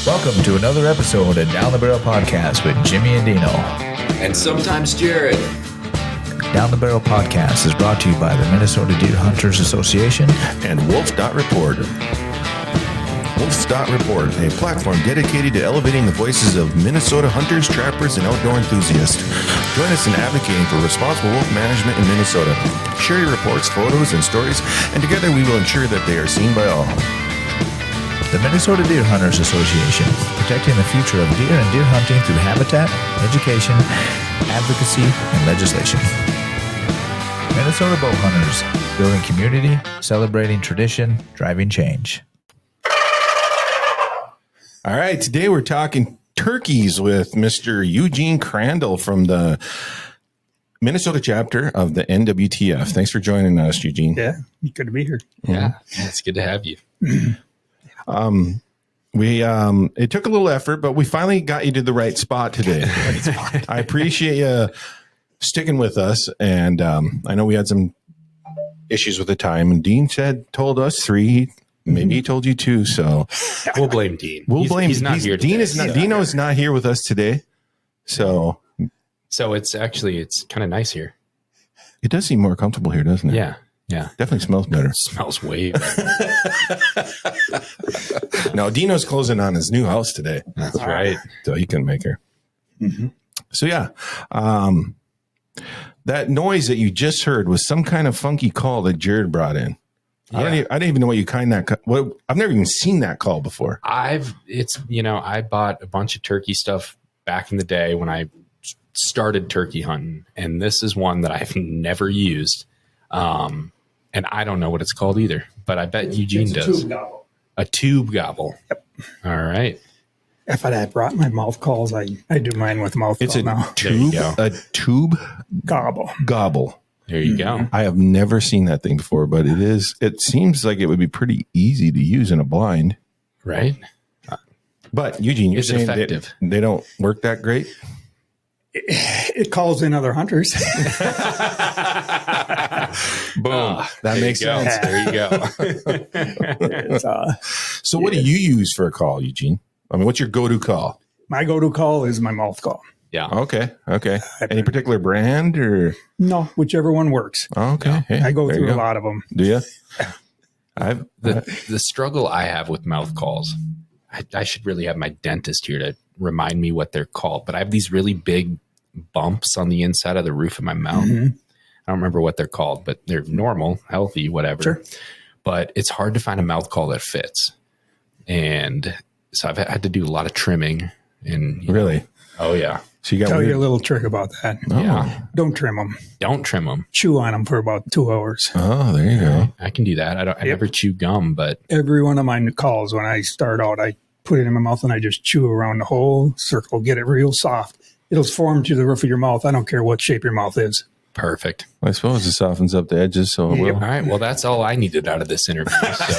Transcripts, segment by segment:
Welcome to another episode of Down the Barrel Podcast with Jimmy and Dino. And sometimes Jared. Down the Barrel Podcast is brought to you by the Minnesota Deer Hunters Association and Wolf.Report. Wolf.Report, a platform dedicated to elevating the voices of Minnesota hunters, trappers, and outdoor enthusiasts. Join us in advocating for responsible wolf management in Minnesota. Share your reports, photos, and stories, and together we will ensure that they are seen by all. The Minnesota Deer Hunters Association, protecting the future of deer and deer hunting through habitat, education, advocacy, and legislation. Minnesota Bow Hunters, building community, celebrating tradition, driving change. All right, today we're talking turkeys with Mr. Eugene Crandall from the Minnesota chapter of the NWTF. Thanks for joining us, Eugene. Yeah, good to be here. Yeah, it's good to have you. It took a little effort, but we finally got you to the right spot today. I appreciate you sticking with us. And I know we had some issues with the time, and Dean told us 3, maybe he told you 2. So we'll blame Dean. He's not here today. Dino is not here with us today. So it's kind of nice here. It does seem more comfortable here, doesn't it? Yeah. Yeah. Definitely smells better. It smells way better. No, Dino's closing on his new house today. That's right. So he couldn't make her. Mm-hmm. So yeah. That noise that you just heard was some kind of funky call that Jared brought in. Yeah. I didn't even know what I've never even seen that call before. I bought a bunch of turkey stuff back in the day when I started turkey hunting, and this is one that I've never used. And I don't know what it's called either, but I bet Eugene does. Tube gobble. A tube gobble. Yep. All right. If I had brought my mouth calls, I do mine with mouth it's call now. A tube gobble. There you go. I have never seen that thing before, but it seems like it would be pretty easy to use in a blind. Right. But Eugene, you're saying effective. They don't work that great? It calls in other hunters. Boom. That makes sense. There you go. So what do you use for a call, Eugene? I mean, what's your go-to call? My go-to call is my mouth call. Yeah. Okay. Any particular brand or? No, whichever one works. Okay. No, hey, I go through a lot of them. Do you? The struggle I have with mouth calls, I should really have my dentist here to remind me what they're called, but I have these really big bumps on the inside of the roof of my mouth. Mm-hmm. I don't remember what they're called, but they're normal, healthy, whatever. Sure. But it's hard to find a mouth call that fits. And so I've had to do a lot of trimming. And really? Oh, yeah. So you got tell you a little trick about that. Oh. Yeah. Don't trim them. Don't trim them. Chew on them for about 2 hours. Oh, there you go. I can do that. I never chew gum, but every one of my calls when I start out, I put it in my mouth and I just chew around the whole circle, get it real soft. It'll form to the roof of your mouth. I don't care what shape your mouth is. Perfect. I suppose it softens up the edges, so it will. All right. Well, that's all I needed out of this interview. So.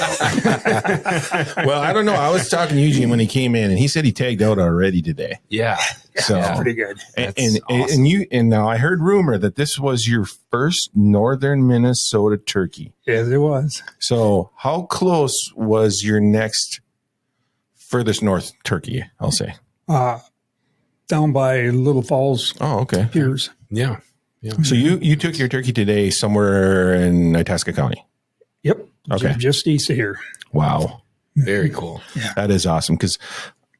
Well, I don't know. I was talking to Eugene when he came in, and he said he tagged out already today. Yeah. So that's pretty good. And now I heard rumor that this was your first northern Minnesota turkey. Yes, it was. So how close was your next furthest north turkey? I'll say. Down by Little Falls. Oh, okay. Piers. Yeah. So you took your turkey today somewhere in Itasca County? Yep. Okay. Just east of here. Wow. Very cool. Yeah. That is awesome. Because,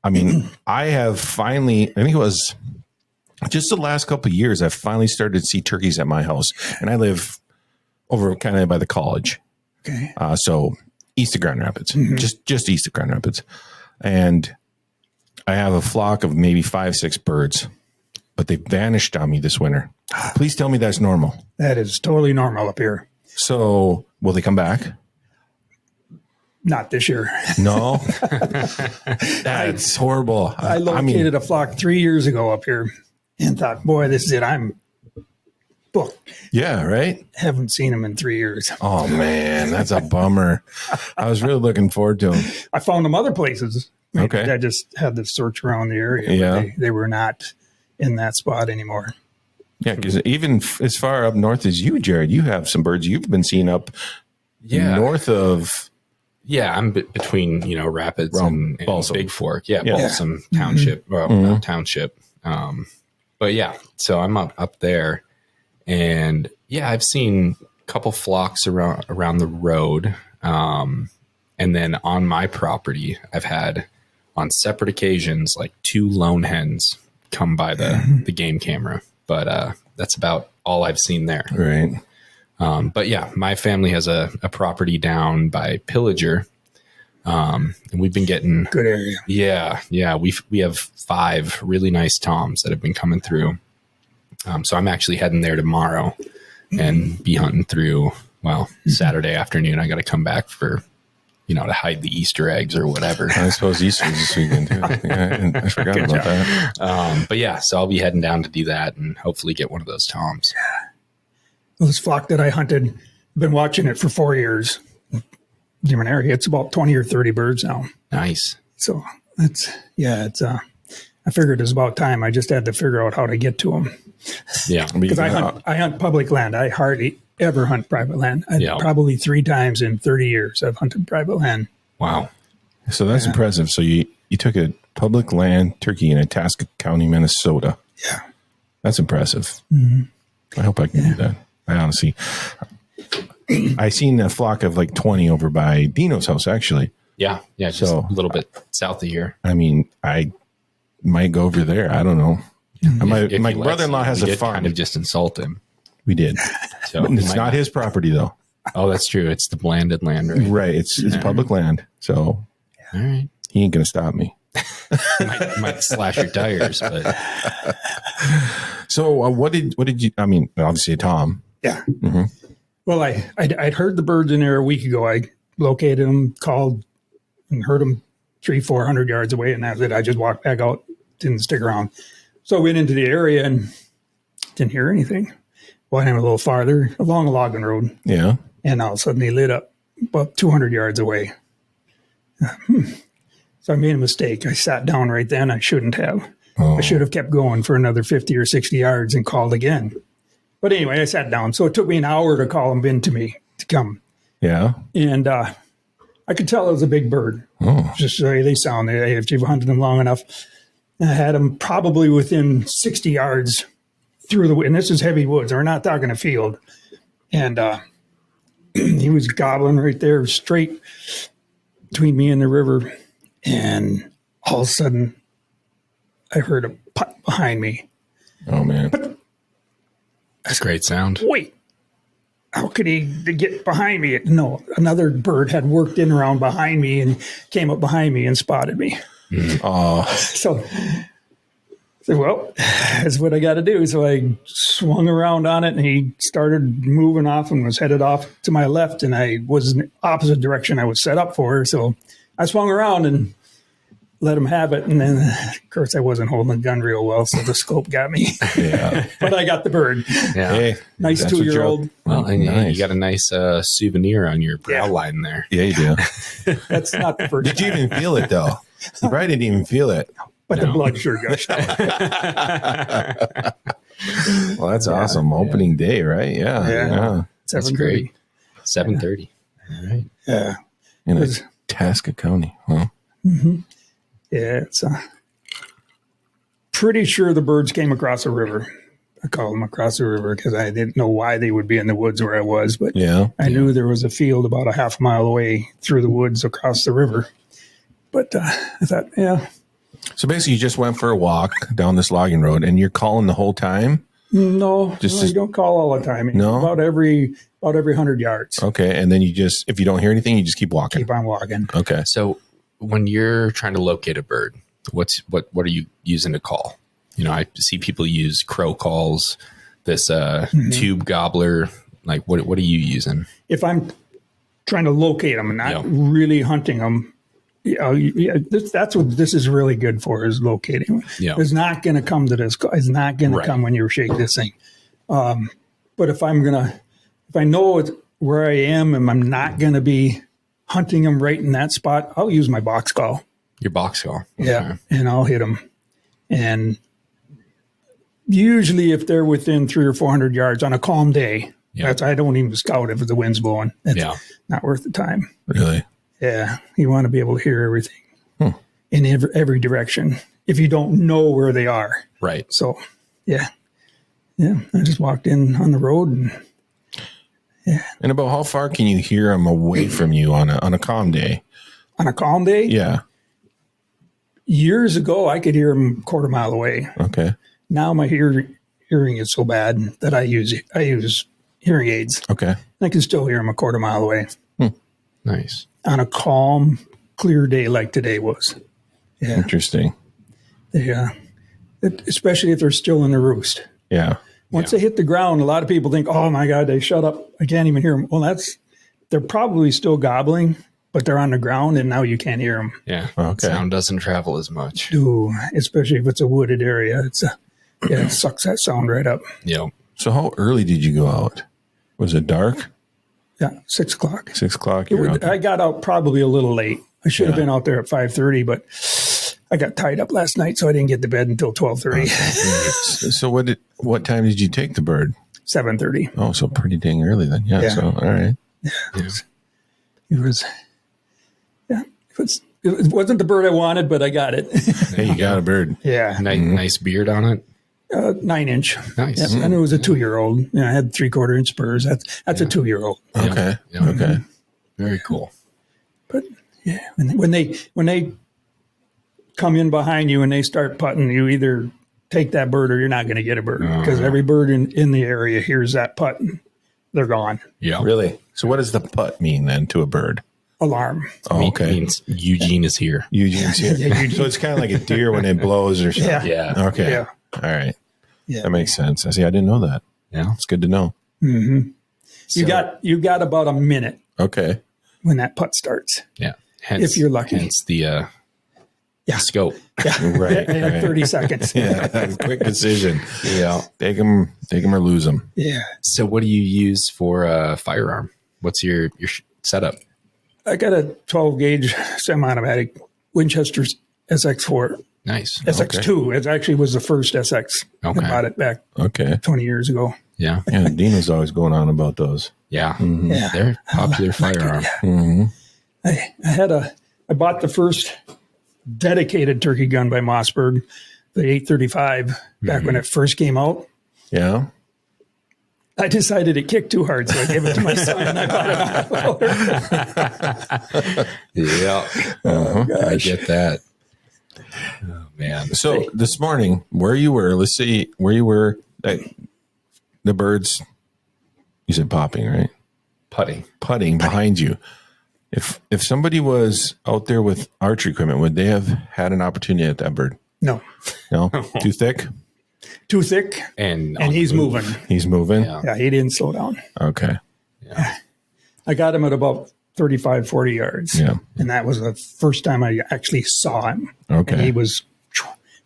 I mean, I think it was just the last couple of years, I've finally started to see turkeys at my house. And I live over kind of by the college. Okay. So east of Grand Rapids, just east of Grand Rapids. And I have a flock of maybe 5-6 birds, but they vanished on me this winter. Please tell me that's normal. That is totally normal up here. So will they come back? Not this year. No. That's horrible. I located a flock 3 years ago up here and thought, boy, this is it. I'm booked. Yeah, right? Haven't seen them in 3 years. Oh, man, that's a bummer. I was really looking forward to them. I found them other places. Okay. I just had to search around the area. Yeah. They were not in that spot anymore. Yeah, because even as far up north as you, Jared, you have some birds you've been seeing up north of Yeah, I'm between Rapids and Balsam. Big Fork. Yeah, Yeah. Balsam Township. Well, not township. But yeah, so I'm up there, and yeah, I've seen a couple flocks around the road, and then on my property, I've had on separate occasions like 2 lone hens come by the game camera, but that's about all I've seen there. Right. But yeah, my family has a property down by Pillager. And we've been getting Good area. Yeah. We have 5 really nice toms that have been coming through. So I'm actually heading there tomorrow and be hunting through, Saturday afternoon. I got to come back for, to hide the Easter eggs or whatever. I suppose Easter's this weekend too. Yeah, I forgot about that. But yeah, so I'll be heading down to do that and hopefully get one of those toms. This flock that I hunted, I've been watching it for 4 years. Different area. It's about 20 or 30 birds now. Nice. So I figured it was about time. I just had to figure out how to get to them. Yeah. Because I hunt public land. I hardly ever hunt private land. Probably 3 times in 30 years I've hunted private land. Wow. So that's impressive. So you took a public land turkey in Itasca County, Minnesota. Yeah. That's impressive. I hope I can do that. I honestly, I seen a flock of like 20 over by Dino's house, actually. Yeah. Yeah. Just a little bit south of here. I mean, I might go over there. I don't know. My brother-in-law has a farm. Kind of just insult him. We did. So it's not his property though. Oh, that's true. It's the blanded land, right? Right. It's public land. So All right. he ain't going to stop me. might slash your tires, but so what did you, I mean, obviously a tom. Yeah. Well, I'd heard the birds in there a week ago. I located them, called, and heard them 300-400 yards away, and that's it. I just walked back out, didn't stick around. So I went into the area and didn't hear anything. Went in a little farther along a logging road, Yeah. and all of a sudden they lit up about 200 yards away. So I made a mistake. I sat down right then. I shouldn't have. Oh. I should have kept going for another 50 or 60 yards and called again. But anyway, I sat down. So it took me an hour to call them in to me to come. Yeah. And I could tell it was a big bird. Oh. Just the way they sound. If you've hunted them long enough. I had them probably within 60 yards through the, and this is heavy woods. We're not talking a field. And he was gobbling right there straight between me and the river. And all of a sudden, I heard a putt behind me. Oh, man. that's a great sound. Wait, how could he get behind me? No, another bird had worked in around behind me and came up behind me and spotted me. Oh. So I said, well, that's what I got to do. So I swung around on it, and he started moving off and was headed off to my left, and I was in the opposite direction I was set up for. So I swung around and let him have it. And then, of course, I wasn't holding the gun real well, so the scope got me. Yeah. But I got the bird. Yeah. Hey, Nice that's what 2-year-old. Well, and Nice. you got a nice souvenir on your brow Yeah. line there. Yeah, you do. That's not the first Did you time, even feel it, though? You probably didn't even feel it. but the blood sure gushed out. Well, that's awesome. Opening day, right? Yeah. Yeah. That's 7:30. great. 7:30. All right. Yeah. In Was- Itasca County. Huh? Yeah, it's pretty sure the birds came across a river. I call them across the river because I didn't know why they would be in the woods where I was, but Yeah. I knew there was a field about a half mile away through the woods across the river. But I thought, yeah, So basically, you just went for a walk down this logging road, and you're calling the whole time. no, Just- you don't call all the time. No? About every 100 yards. Okay, and then you just, if you don't hear anything, you just keep walking. Keep on walking. Okay. So when you're trying to locate a bird, what are you using to call? I see people use crow calls, this tube gobbler. Like what are you using? If I'm trying to locate them and not really hunting them, that's what this is really good for, is locating them. Yeah. It's not going to come to this. It's not going to come when you shake this thing. But if I know it's where I am and I'm not going to be hunting them right in that spot, I'll use my box call. Your box call. Yeah. And I'll hit them. And usually if they're within 300 or 400 yards on a calm day, I don't even scout if the wind's blowing. It's not worth the time. Really? Yeah, you want to be able to hear everything in every direction if you don't know where they are. Right. So, yeah. I just walked in on the road and And about how far can you hear them away from you on a calm day? on a calm day. Yeah. Years ago, I could hear them a quarter mile away. Okay. Now my hearing is so bad that I use hearing aids. Okay. I can still hear them a quarter mile away Nice. on a calm, clear day like today was. Yeah. Interesting. Especially if they're still in the roost. Yeah. Once they hit the ground, a lot of people think, "Oh my God, they shut up! I can't even hear them." Well, they're probably still gobbling, but they're on the ground, and now you can't hear them. Yeah. Okay. Sound doesn't travel as much. Ooh, especially if it's a wooded area, it sucks that sound right up. Yep. So how early did you go out? Was it dark? Yeah, 6 o'clock. 6 o'clock. You were out there. I got out probably a little late. I should have been out there at 5:30, but I got tied up last night, so I didn't get to bed until 12:30. So what time did you take the bird? 7:30. Oh, so pretty dang early then. Yeah. Yeah. So all right. It wasn't the bird I wanted, but I got it. Hey, you got a bird. Yeah, Nice beard on it. 9-inch. Nice. Yep. And it was a 2-year-old. I had 3/4 inch spurs. That's a 2-year-old. Okay. Yeah. Okay. Very cool. But yeah, when they come in behind you and they start putting, you either take that bird or you're not going to get a bird because every bird in the area hears that putt and they're gone. Yeah. Really? So what does the putt mean then to a bird? Alarm. Oh, okay. Means Eugene is here. Eugene's here. Yeah, Eugene. So it's kind of like a deer when it blows or something. Yeah. Yeah. Okay. Yeah. All right. Yeah. That makes sense. I see. I didn't know that. Yeah. It's good to know. You got about a minute Okay. when that putt starts. Yeah. Hence, If you're lucky. Hence the scope. Right. And right. 30 seconds. Yeah. Quick decision. Yeah. Take them or lose them. Yeah. So what do you use for a firearm? What's your setup? I got a 12 gauge semi-automatic Winchester's SX4. Nice. SX2. It actually was the first SX. Okay. I bought it back Okay. 20 years ago. Yeah. Yeah. Dean was always going on about those. Yeah. Yeah. They're a popular firearm. I bought the first dedicated turkey gun by Mossberg, the 835, back when it first came out. Yeah. I decided it kicked too hard, so I gave it to my son and I bought it. Yeah. I get that. Oh, man. So this morning, where you were, let's see where you were. The birds, you said popping, right? Putting behind you. If somebody was out there with archery equipment, would they have had an opportunity at that bird? No, No, too thick. too thick, And he's moving. He's moving. Yeah. Yeah, he didn't slow down. Okay. Yeah. I got him at about 35, 40 yards. Yeah. And that was the first time I actually saw him. Okay. And he was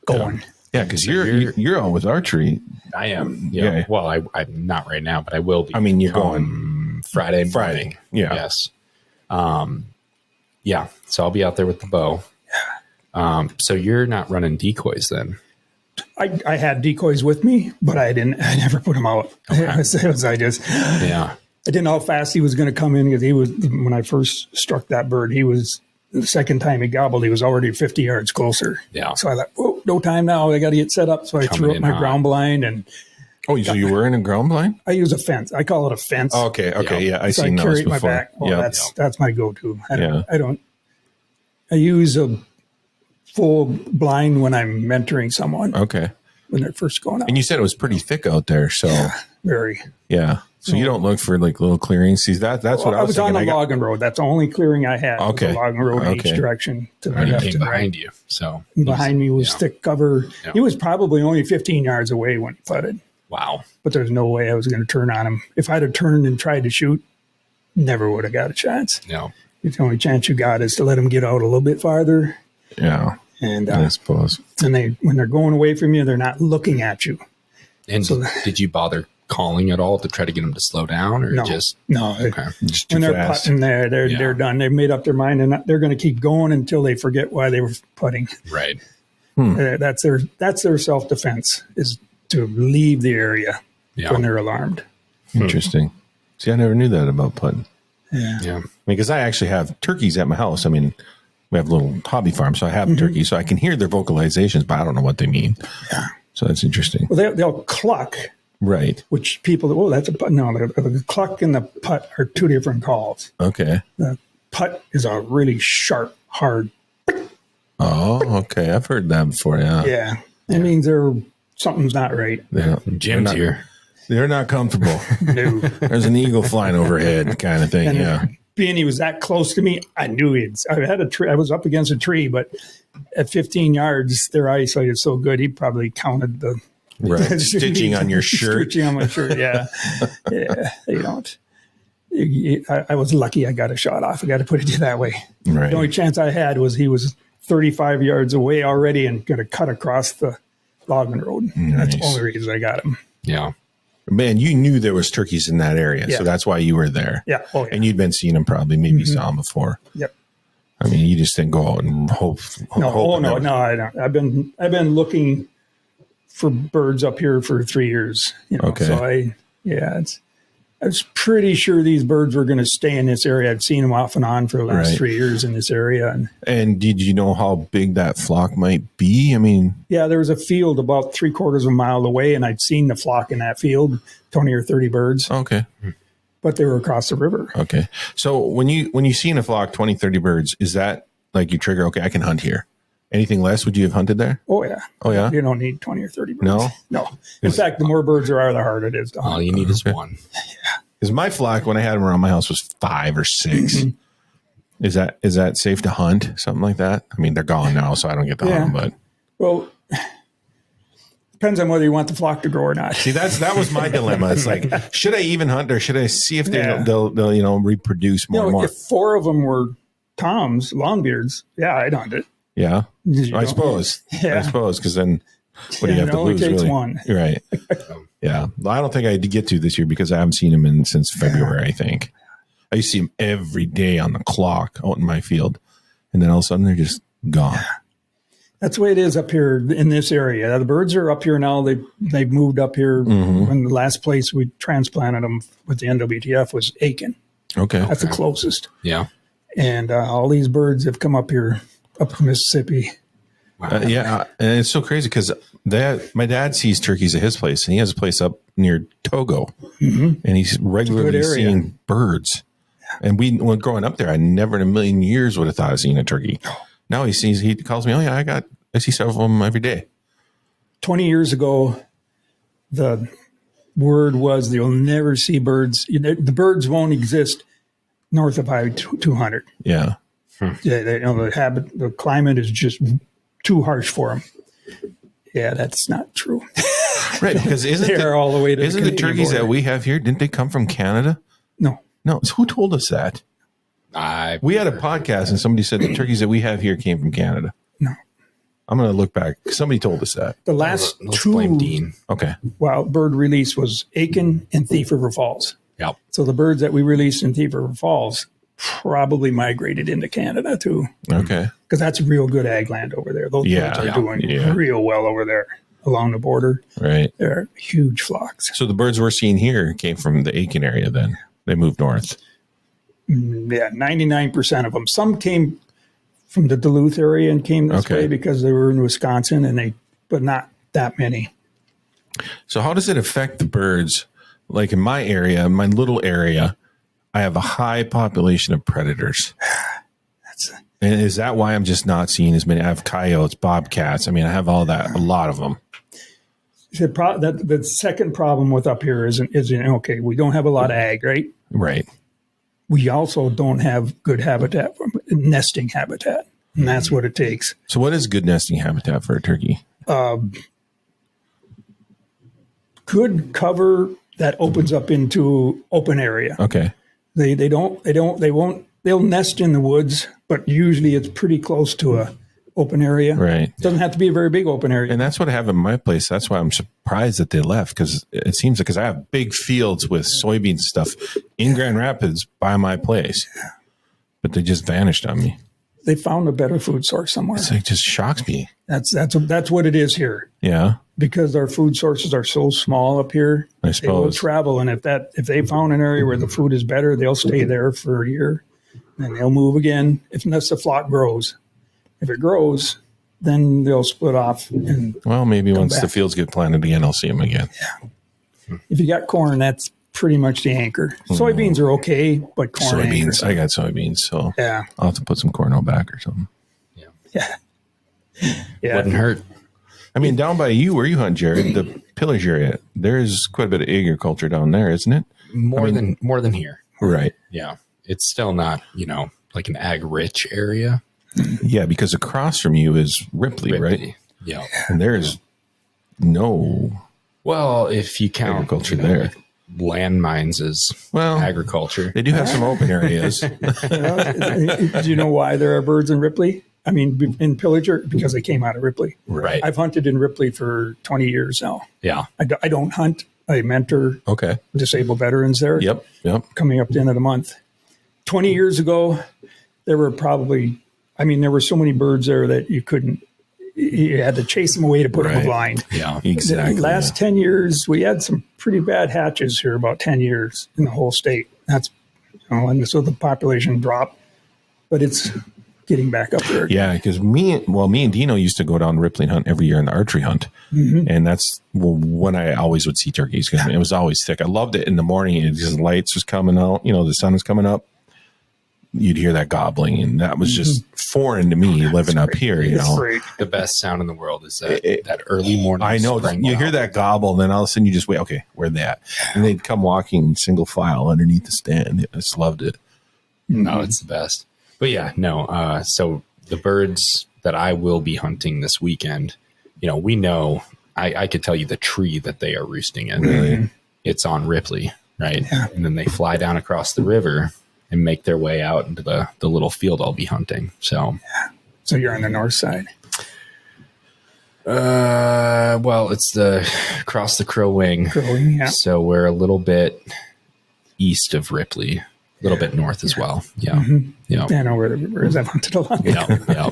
going. Yeah, because you're on with archery. I am. Yeah. Yeah. Well, I'm not right now, but I will be. I mean, you're going Friday. Friday. Yeah. Yes. Yeah. So I'll be out there with the bow. So you're not running decoys then? I had decoys with me, but I never put them out. I didn't know how fast he was going to come in because when I first struck that bird, the second time he gobbled, he was already 50 yards closer. Yeah. So I thought, oh, no time now. I got to get set up. So I threw up my ground blind and Oh, so you were in a ground blind? I use a fence. I call it a fence. Oh, okay. Yeah. I So I seen carry those it in my before. back. Well, Yep. that's my go-to. I use a full blind when I'm mentoring someone Okay. when they're first going out. And you said it was pretty thick out there, so Very. yeah. So you don't look for like little clearings. See, that's what I was on thinking. a logging road. That's the only clearing I had. Okay. Was a logging road in Okay. each direction. To the He left came and right. behind you. So Behind me was yeah. thick cover. Yeah. He was probably only 15 yards away when he putted, Wow. but there's no way I was going to turn on him. If I'd have turned and tried to shoot, never would have got a chance. No. The only chance you got is to let him get out a little bit farther. Yeah, And I suppose. when they're going away from you, they're not looking at you. And did you bother calling at all to try to get them to slow down or just No. okay? Just too When they're fast. putting there, they're done. They've made up their mind, and they're going to keep going until they forget why they were putting. Right. That's their self defense is to leave the area Yeah. when they're alarmed. Interesting. See, I never knew that about putting. Yeah. Yeah. Because I actually have turkeys at my house. I mean, we have a little hobby farm, so I have turkeys, so I can hear their vocalizations, but I don't know what they mean. Yeah. So that's interesting. Well, they'll cluck, Right. which people, that's a putt. No, the cluck and the putt are two different calls. Okay. The putt is a really sharp, hard. Oh, okay. I've heard that before. Yeah. Yeah. It means something's not right. Jim's here. They're not comfortable. No. There's an eagle flying overhead kind of thing. And yeah. being he was that close to me, I knew I was up against a tree, but at 15 yards, they're isolated so good, he probably counted the Right. Stitching on your shirt. Stitching on my shirt, yeah. Yeah, they don't. I was lucky I got a shot off. I got to put it that way. Right. The only chance I had was he was 35 yards away already and going to cut across the logging road. That's the only reason I got him. Yeah. Man, you knew there was turkeys in that area, Yeah. so that's why you were there. Yeah. Oh, yeah. And you'd been seeing them probably, maybe you saw them before. Yep. I mean, you just didn't go out and hope. No, I don't. I've been looking for birds up here for 3 years. Okay. So I was pretty sure these birds were going to stay in this area. I've seen them off and on for the last 3 years in this area. And did you know how big that flock might be? I mean, Yeah, there was a field about 3/4 of a mile away, and I'd seen the flock in that field, 20 or 30 birds, okay. but they were across the river. Okay. So when you see in a flock 20, 30 birds, is that like you trigger, okay, I can hunt here? Anything less, would you have hunted there? Oh, yeah. Oh, yeah? You don't need 20 or 30 birds. No? No. In fact, the more birds there are, the harder it is to hunt. All you need is one. Because my flock, when I had them around my house, was 5 or 6. Is that safe to hunt? Something like that? I mean, they're gone now, so I don't get to hunt them, but. Well, depends on whether you want the flock to grow or not. See, that was my dilemma. It's like, should I even hunt or should I see if they'll reproduce more and more? If 4 of them were toms, longbeards, yeah, I'd hunt it. Yeah, You I know? suppose. Yeah. I suppose because then what do you have it to only lose? takes Really, one. right? Yeah, well, I don't think I did get to this year because I haven't seen him since February. I think I used to see him every day on the clock out in my field, and then all of a sudden they're just gone. That's the way it is up here in this area. The birds are up here now. They've moved up here. When the last place we transplanted them with the NWTF was Aiken. Okay, That's the closest. Yeah. And all these birds have come up here, up to Mississippi. yeah, and it's so crazy because my dad sees turkeys at his place, and he has a place up near Togo, and he's regularly seeing birds. And when growing up there, I never in a million years would have thought of seeing a turkey. Now he calls me, oh yeah, I see several of them every day. 20 years ago, the word was you'll never see birds. The birds won't exist north of Highway 200. Yeah. Yeah, the climate is just too harsh for them. Yeah, that's not true. Right, because They're all the way to isn't the turkeys border. that we have here, didn't they come from Canada? No. So who told us that? We had a podcast and somebody said the turkeys that we have here came from Canada. No. I'm going to look back. Somebody told us that. The last Let's blame two Dean. Okay. wild bird release was Aiken and Thief River Falls. Yep. So the birds that we released in Thief River Falls probably migrated into Canada too, Okay. because that's real good ag land over there. Those birds are doing real well over there along the border. Right. They're huge flocks. So the birds we're seeing here came from the Aiken area then. They moved north. Yeah, 99% of them. Some came from the Duluth area and came this way because they were in Wisconsin, but not that many. So how does it affect the birds? Like in my area, my little area, I have a high population of predators. And is that why I'm just not seeing as many? I have coyotes, bobcats. I mean, I have all that, a lot of them. The second problem with up here is okay, we don't have a lot of ag, right? Right. We also don't have good habitat, nesting habitat, and that's what it takes. So what is good nesting habitat for a turkey? Good cover that opens up into open area. Okay. They'll nest in the woods, but usually it's pretty close to a open area. Right. It doesn't have to be a very big open area. And that's what I have in my place. That's why I'm surprised that they left, because it seems like, because I have big fields with soybean stuff in Grand Rapids by my place, but they just vanished on me. They found a better food source somewhere. It's like, just shocks me. That's what it is here. Yeah. Because our food sources are so small up here, I suppose. they will travel, and if they found an area where the food is better, they'll stay there for a year. and they'll move again unless the flock grows. If it grows, then they'll split off. And Well, maybe once the back. fields get planted again, I'll see them again. if you got corn, that's pretty much the anchor. Soybeans are okay, but corn Soybeans. anchors. I got soybeans, so Yeah. I'll have to put some corn out back or something. Yeah. Yeah. Wouldn't hurt. I mean, down by you, where you hunt, Jared, the Pillage area, there's quite a bit of agriculture down there, isn't it? More than here. Right. Yeah. It's still not, like an ag rich area. Yeah, because across from you is Ripley, right? Yeah. And there's no Well, if you count agriculture there. like landmines as Well, agriculture. they do have some open areas. Do you know why there are birds in Ripley? I mean, in Pillager, because they came out of Ripley. Right. I've hunted in Ripley for 20 years now. Yeah. I don't hunt. I mentor Okay. disabled veterans there. Yep. Coming up to the end of the month. 20 years ago, there were so many birds there that you had to chase them away to put them Right. blind. Yeah. Exactly. The last 10 years, we had some pretty bad hatches here, about 10 years in the whole state. That's, and so the population dropped, but it's getting back up there. Yeah, because me and Dino used to go down Ripley and hunt every year in the archery hunt. And that's when I always would see turkeys because it was always thick. I loved it in the morning. It just lights was coming out, the sun was coming up. You'd hear that gobbling, and that was just foreign to me living up here, It's great. The best sound in the world is that early morning. I know spring you hear that gobble, and then all of a sudden you just wait. Okay, where they at? And they'd come walking single file underneath the stand. I just loved it. No, it's the best. But yeah, no. So the birds that I will be hunting this weekend, we know. I could tell you the tree that they are roosting in. Really? It's on Ripley, right? Yeah. And then they fly down across the river and make their way out into the little field I'll be hunting. So you're on the north side. Well, it's across the Crow Wing. Yeah. So we're a little bit east of Ripley, a little bit north as well. Yeah. Yeah. I know where the river is. I've hunted a lot. Yeah.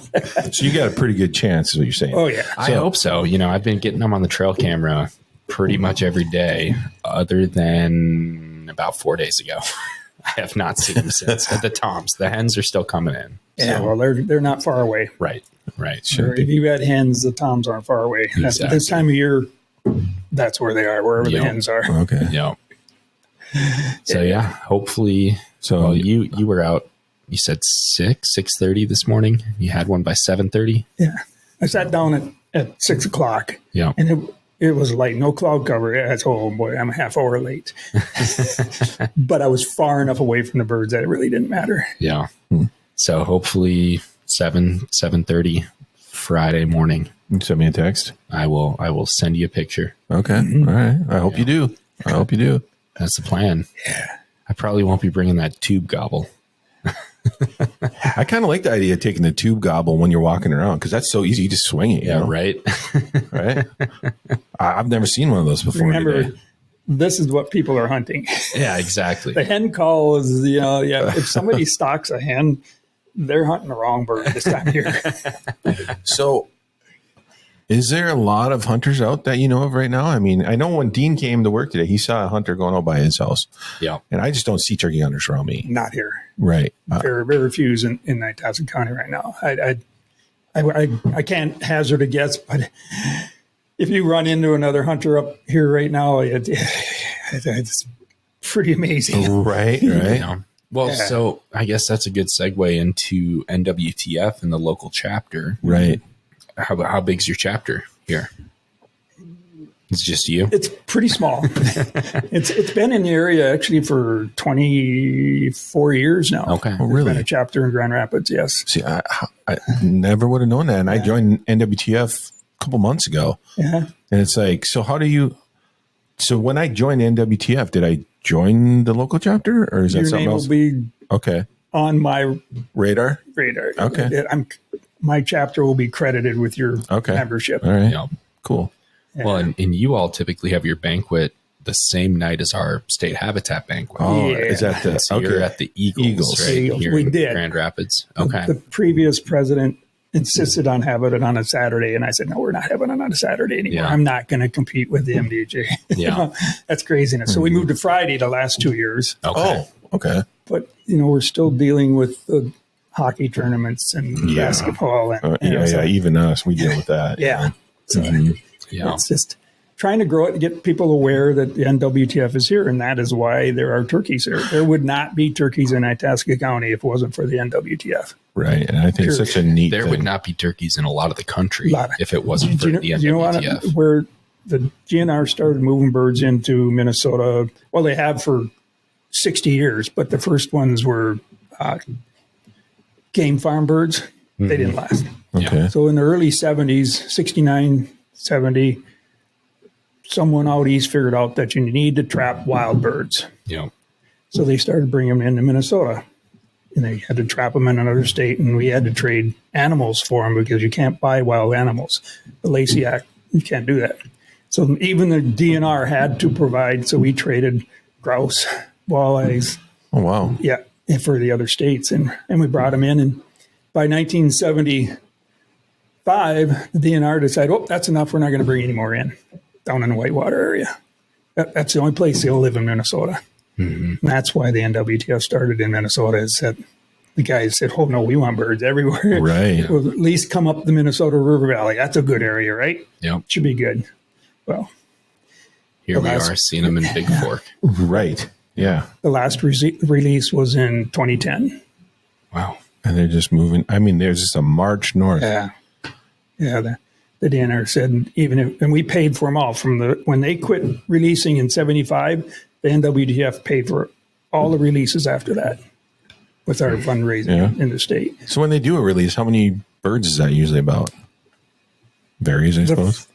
So you got a pretty good chance, is what you're saying. Oh, yeah. I hope so. I've been getting them on the trail camera pretty much every day, other than about 4 days ago. I have not seen them since. At the toms, the hens are still coming in. Yeah, well, they're not far away. Right. Sure. If you had hens, the toms aren't far away. Exactly. This time of year, that's where they are, wherever the Yep. hens are. Okay. Yeah. So yeah, hopefully. So you were out. You said 6:30 this morning. You had one by 7:30. Yeah. I sat down at 6 o'clock. Yeah. And it was light, no cloud cover. Oh boy, I'm a half hour late. But I was far enough away from the birds that it really didn't matter. Yeah. So hopefully 7:30 Friday morning. Send me a text. I will send you a picture. Okay. All right. I hope you do. That's the plan. Yeah. I probably won't be bringing that tube gobble. I kind of like the idea of taking the tube gobble when you're walking around because that's so easy. You just swing it. Yeah. Right. Right. I've never seen one of those before. Remember, today. this is what people are hunting. Yeah, exactly. The hen call is, if somebody stalks a hen, they're hunting the wrong bird this time of year. So, is there a lot of hunters out that you know of right now? I mean, I know when Dean came to work today, he saw a hunter going out by his house. Yeah. And I just don't see turkey hunters around me. Not here. Right. Very, very few in Itasca County right now. I can't hazard a guess, but if you run into another hunter up here right now, it's pretty amazing. Right. Yeah. Well, Yeah. so I guess that's a good segue into NWTF and the local chapter. Right. How big's your chapter here? It's just you? It's pretty small. It's been in the area actually for 24 years now. Okay. Oh, really? Been a chapter in Grand Rapids, yes. See, I never would have known that. And I joined NWTF a couple months ago. Yeah. And it's like, so when I joined NWTF, did I join the local chapter or is that Your something name else? will be Okay. on my Radar? radar. Okay. My chapter will be credited with your Okay. membership. All right. Yeah. Cool. Yeah. Well, and you all typically have your banquet the same night as our state habitat banquet. Oh, Yeah. is that the, So you're at the Eagles, right? Eagles. Here We in did. Grand Rapids. Okay. The previous president insisted on having it on a Saturday, and I said, no, we're not having it on a Saturday anymore. Yeah. I'm not going to compete with the MDJ. Yeah. That's craziness. So we moved to Friday the last 2 years. Okay. Okay. But, we're still dealing with the hockey tournaments and basketball. And, so, even us, we deal with that. yeah. So Yeah. it's just trying to grow it, get people aware that the NWTF is here, and that is why there are turkeys here. There would not be turkeys in Itasca County if it wasn't for the NWTF. Right. And I think it's such a neat There thing. would not be turkeys in a lot of the country if it wasn't for the Do you know NWTF. where the GNR started moving birds into Minnesota? Well, they have for 60 years, but the first ones were game farm birds. They didn't last. Okay. So in the early 70s, 69, 70, someone out east figured out that you need to trap wild birds. Yeah. So they started bringing them into Minnesota. And they had to trap them in another state, and we had to trade animals for them because you can't buy wild animals. The Lacey Act, you can't do that. So even the DNR had to provide, so we traded grouse, walleyes, Oh, wow. for the other states, and we brought them in. And by 1975, the DNR decided, oh, that's enough. We're not going to bring any more in down in the Whitewater area. That's the only place they'll live in Minnesota. And that's why the NWTF started in Minnesota, is that the guys said, oh, no, we want birds everywhere. Right. Well, at least come up the Minnesota River Valley. That's a good area, right? Yep. Should be good. Well, Here we are seeing them in Big Fork. Right. Yeah. the last release was in 2010. Wow. And they're just moving. I mean, there's just a march north. Yeah. Yeah. The DNR said, even if, and we paid for them all when they quit releasing in 75, the NWTF paid for all the releases after that with our fundraising in the state. So when they do a release, how many birds is that usually about? Varies, I suppose.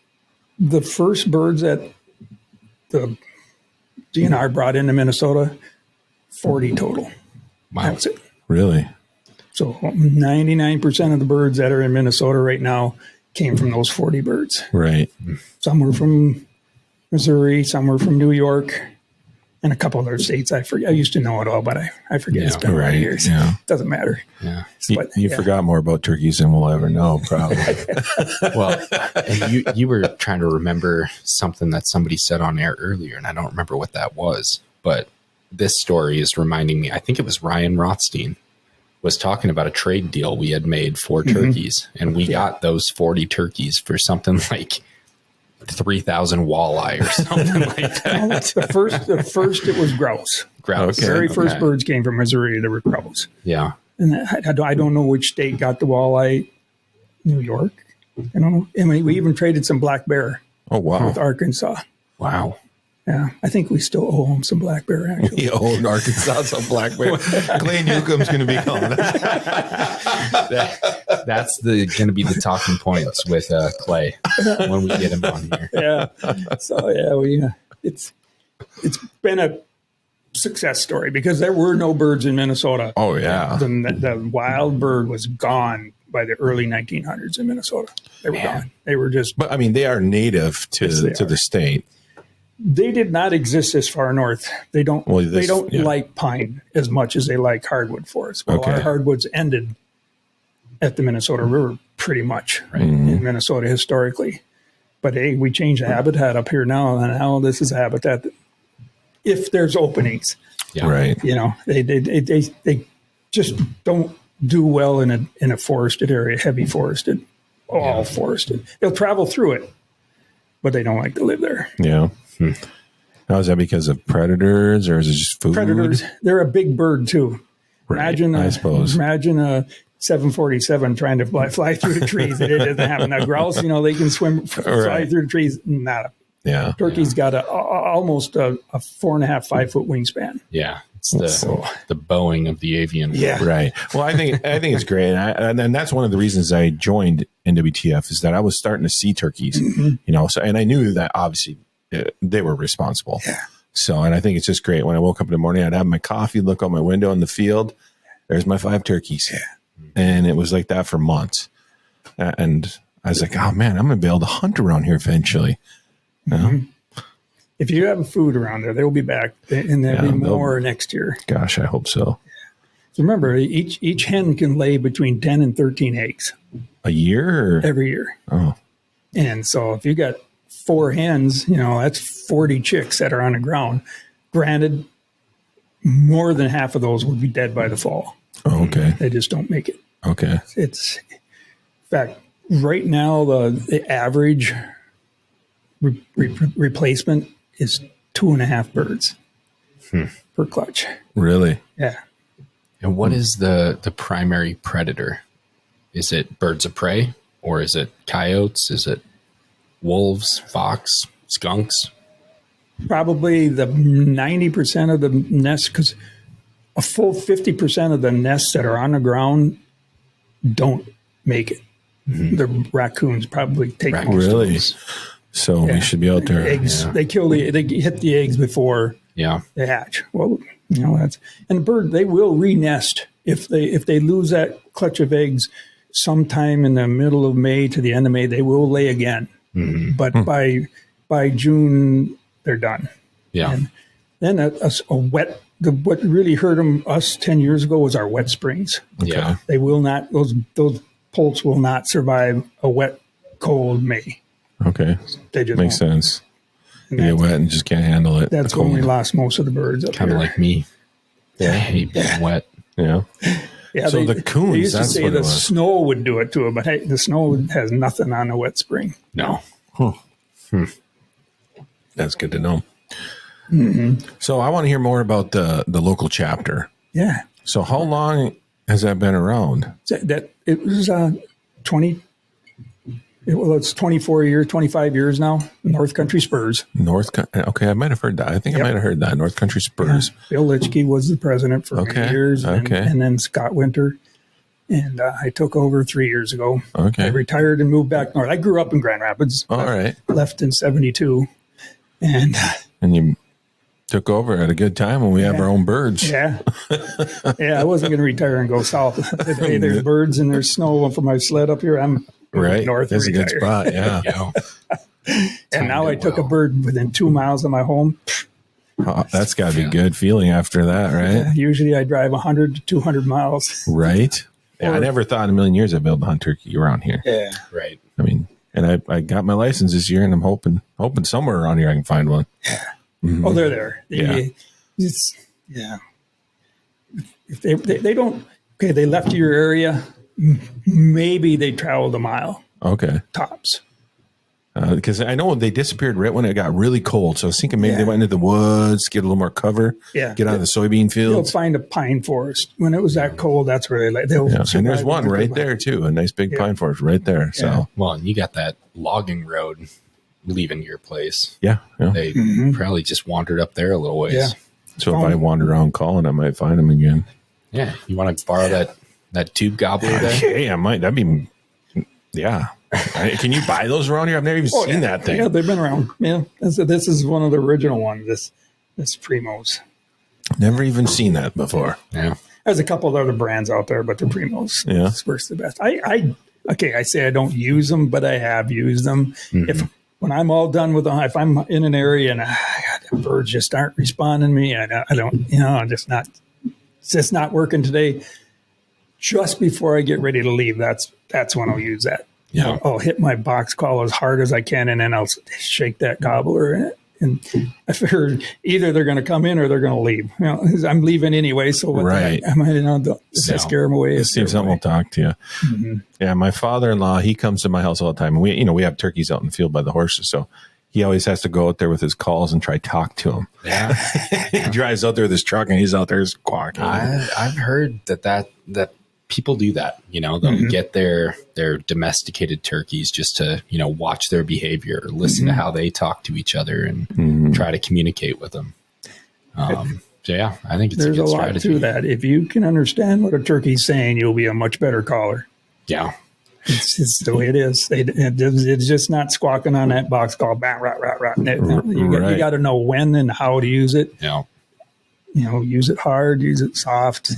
The first birds that the DNR brought into Minnesota, 40 total. Wow. That's it. Really? So 99% of the birds that are in Minnesota right now came from those 40 birds. Right. Some were from Missouri, some were from New York, and a couple other states. I forget. I used to know it all, but I forget. It's been a lot of years. Yeah. Doesn't matter. Yeah. You forgot more about turkeys than we'll ever know, probably. Well, and you were trying to remember something that somebody said on air earlier, and I don't remember what that was, but this story is reminding me, I think it was Ryan Rothstein was talking about a trade deal we had made for turkeys, and we got those 40 turkeys for something like 3,000 walleye or something like that. The first it was grouse. Grouse. The very first birds came from Missouri. They were grouse. Yeah. And I don't know which state got the walleye. New York. I don't know. I mean, we even traded some black bear Oh, wow. with Arkansas. Wow. Yeah, I think we still owe them some black bear, actually. You own Arkansas, some black bear. Clay Newcomb's going to be calling us. That's going to be the talking points with Clay when we get him on here. Yeah. So yeah, it's been a success story because there were no birds in Minnesota. Oh, yeah. The wild bird was gone by the early 1900s in Minnesota. They were gone. They were just. But I mean, they are native to the state. They did not exist this far north. They don't. They don't like pine as much as they like hardwood forests. Well, our hardwoods ended at the Minnesota River, pretty much in Minnesota historically. But hey, we changed the habitat up here now, and now this is a habitat that, if there's openings, Right. They just don't do well in a forested area, heavy forested, all forested. They'll travel through it, but they don't like to live there. Yeah. Now, is that because of predators or is it just food? Predators. They're a big bird too. Right, I suppose. Imagine a 747 trying to fly through the trees. It doesn't happen. Now grouse, they can fly through the trees. Not Yeah. Turkey's got almost a 4.5, 5 foot wingspan. Yeah. It's the Boeing of the avian world. Yeah. Right. Well, I think it's great, and that's one of the reasons I joined NWTF is that I was starting to see turkeys, So, and I knew that obviously they were responsible. Yeah. So, and I think it's just great. When I woke up in the morning, I'd have my coffee, look out my window in the field. There's my 5 turkeys, and it was like that for months. And I was like, oh man, I'm gonna be able to hunt around here eventually. If you have food around there, they'll be back, and there'll be more next year. Gosh, I hope so. So remember, each hen can lay between 10 and 13 eggs A year? Or? every year. Oh, And so if you got 4 hens, that's 40 chicks that are on the ground. Granted, more than half of those would be dead by the fall. Oh, okay. They just don't make it. Okay. It's, in fact, right now the average replacement is 2.5 birds per clutch. Really? Yeah. And what is the primary predator? Is it birds of prey, or is it coyotes? Is it wolves, fox, skunks? Probably the 90% of the nests, because a full 50% of the nests that are on the ground don't make it. The raccoons probably take most of Really? those. So we should be out there. Eggs. They hit the eggs before Yeah. they hatch. Well, that's, and the bird, they will re-nest if they lose that clutch of eggs sometime in the middle of May to the end of May. They will lay again, but by June they're done. Yeah. And then what really hurt us 10 years ago was our wet springs. Yeah. They will not; those poults will not survive a wet, cold May. Okay. They just Makes won't. sense. And You get wet and just can't handle it. that's The when we cold. lost most of the birds up Kind of here. like me. I hate being wet. Yeah. Yeah, So the coons, They used to that's say what it the was. snow would do it to it, but hey, the snow has nothing on a wet spring. No. That's good to know. So I want to hear more about the local chapter. Yeah, So how long has that been around? that it was 20. It's 24 years, 25 years now. North Country Spurs. Okay, I might have heard that. I think I might have heard that. North Country Spurs. Bill Litchke was the president for many years, and then Scott Winter. And I took over 3 years ago. Okay. I retired and moved back north. I grew up in Grand Rapids. All right. Left in 72. And And you took over at a good time when we have our own birds. yeah. I wasn't going to retire and go south. Hey, there's birds and there's snow for my sled up here. I'm going Right. north. That's a and good retire. spot. Yeah. Yeah. And now I Timed it took a well. bird within 2 miles of my home. Oh, that's got to be a good feeling after that, right? Usually I drive 100 to 200 miles. Right. Yeah, I never thought in a million years I'd be able to hunt turkey around here. Yeah. Right. I mean, and I got my license this year, and I'm hoping somewhere around here I can find one. Oh, they're there. Yeah. If they don't, okay, they left your area, maybe they traveled a mile Okay. tops. Because I know they disappeared right when it got really cold. So I was thinking maybe they went into the woods, get a little more cover, get out of the soybean They'll fields. find a pine forest. When it was that cold, that's where they'll Yeah. And survive there's one the right winter. there, too. A nice big pine forest right there. So, Well, and you got that logging road leaving your place. yeah. They probably just wandered up there a little ways. Yeah. So if I wander around calling, I might find them again. Yeah. You want to borrow that tube gobbler there? Hey, I might. That'd be, yeah. Can you buy those around here? I've never even seen that thing. Yeah, they've been around. Yeah, this is one of the original ones. This Primos. Never even seen that before. Yeah. There's a couple of other brands out there, but the Primos works the best. I say I don't use them, but I have used them. When I'm all done with them, if I'm in an area and the birds just aren't responding to me, I don't, I'm just not. It's just not working today. Just before I get ready to leave, that's when I'll use that. Yeah. I'll hit my box call as hard as I can, and then I'll shake that gobbler. And I figure either they're going to come in or they're going to leave. I'm leaving anyway, so what Right. I scare them away. See if something will talk to you. Yeah, my father-in-law, he comes to my house all the time, and we have turkeys out in the field by the horses, so he always has to go out there with his calls and try to talk to them. Yeah. He drives out there with his truck, and he's out there squawking. I've heard that people do that. They'll get their domesticated turkeys just to watch their behavior, listen to how they talk to each other, and try to communicate with them. So yeah, I think it's There's a a good lot strategy. to that. If you can understand what a turkey's saying, you'll be a much better caller. Yeah. It's the way it is. It's just not squawking on that box call. Bah, rah, rah, rah. You got to know when and how to use it. Yeah. Use it hard, use it soft.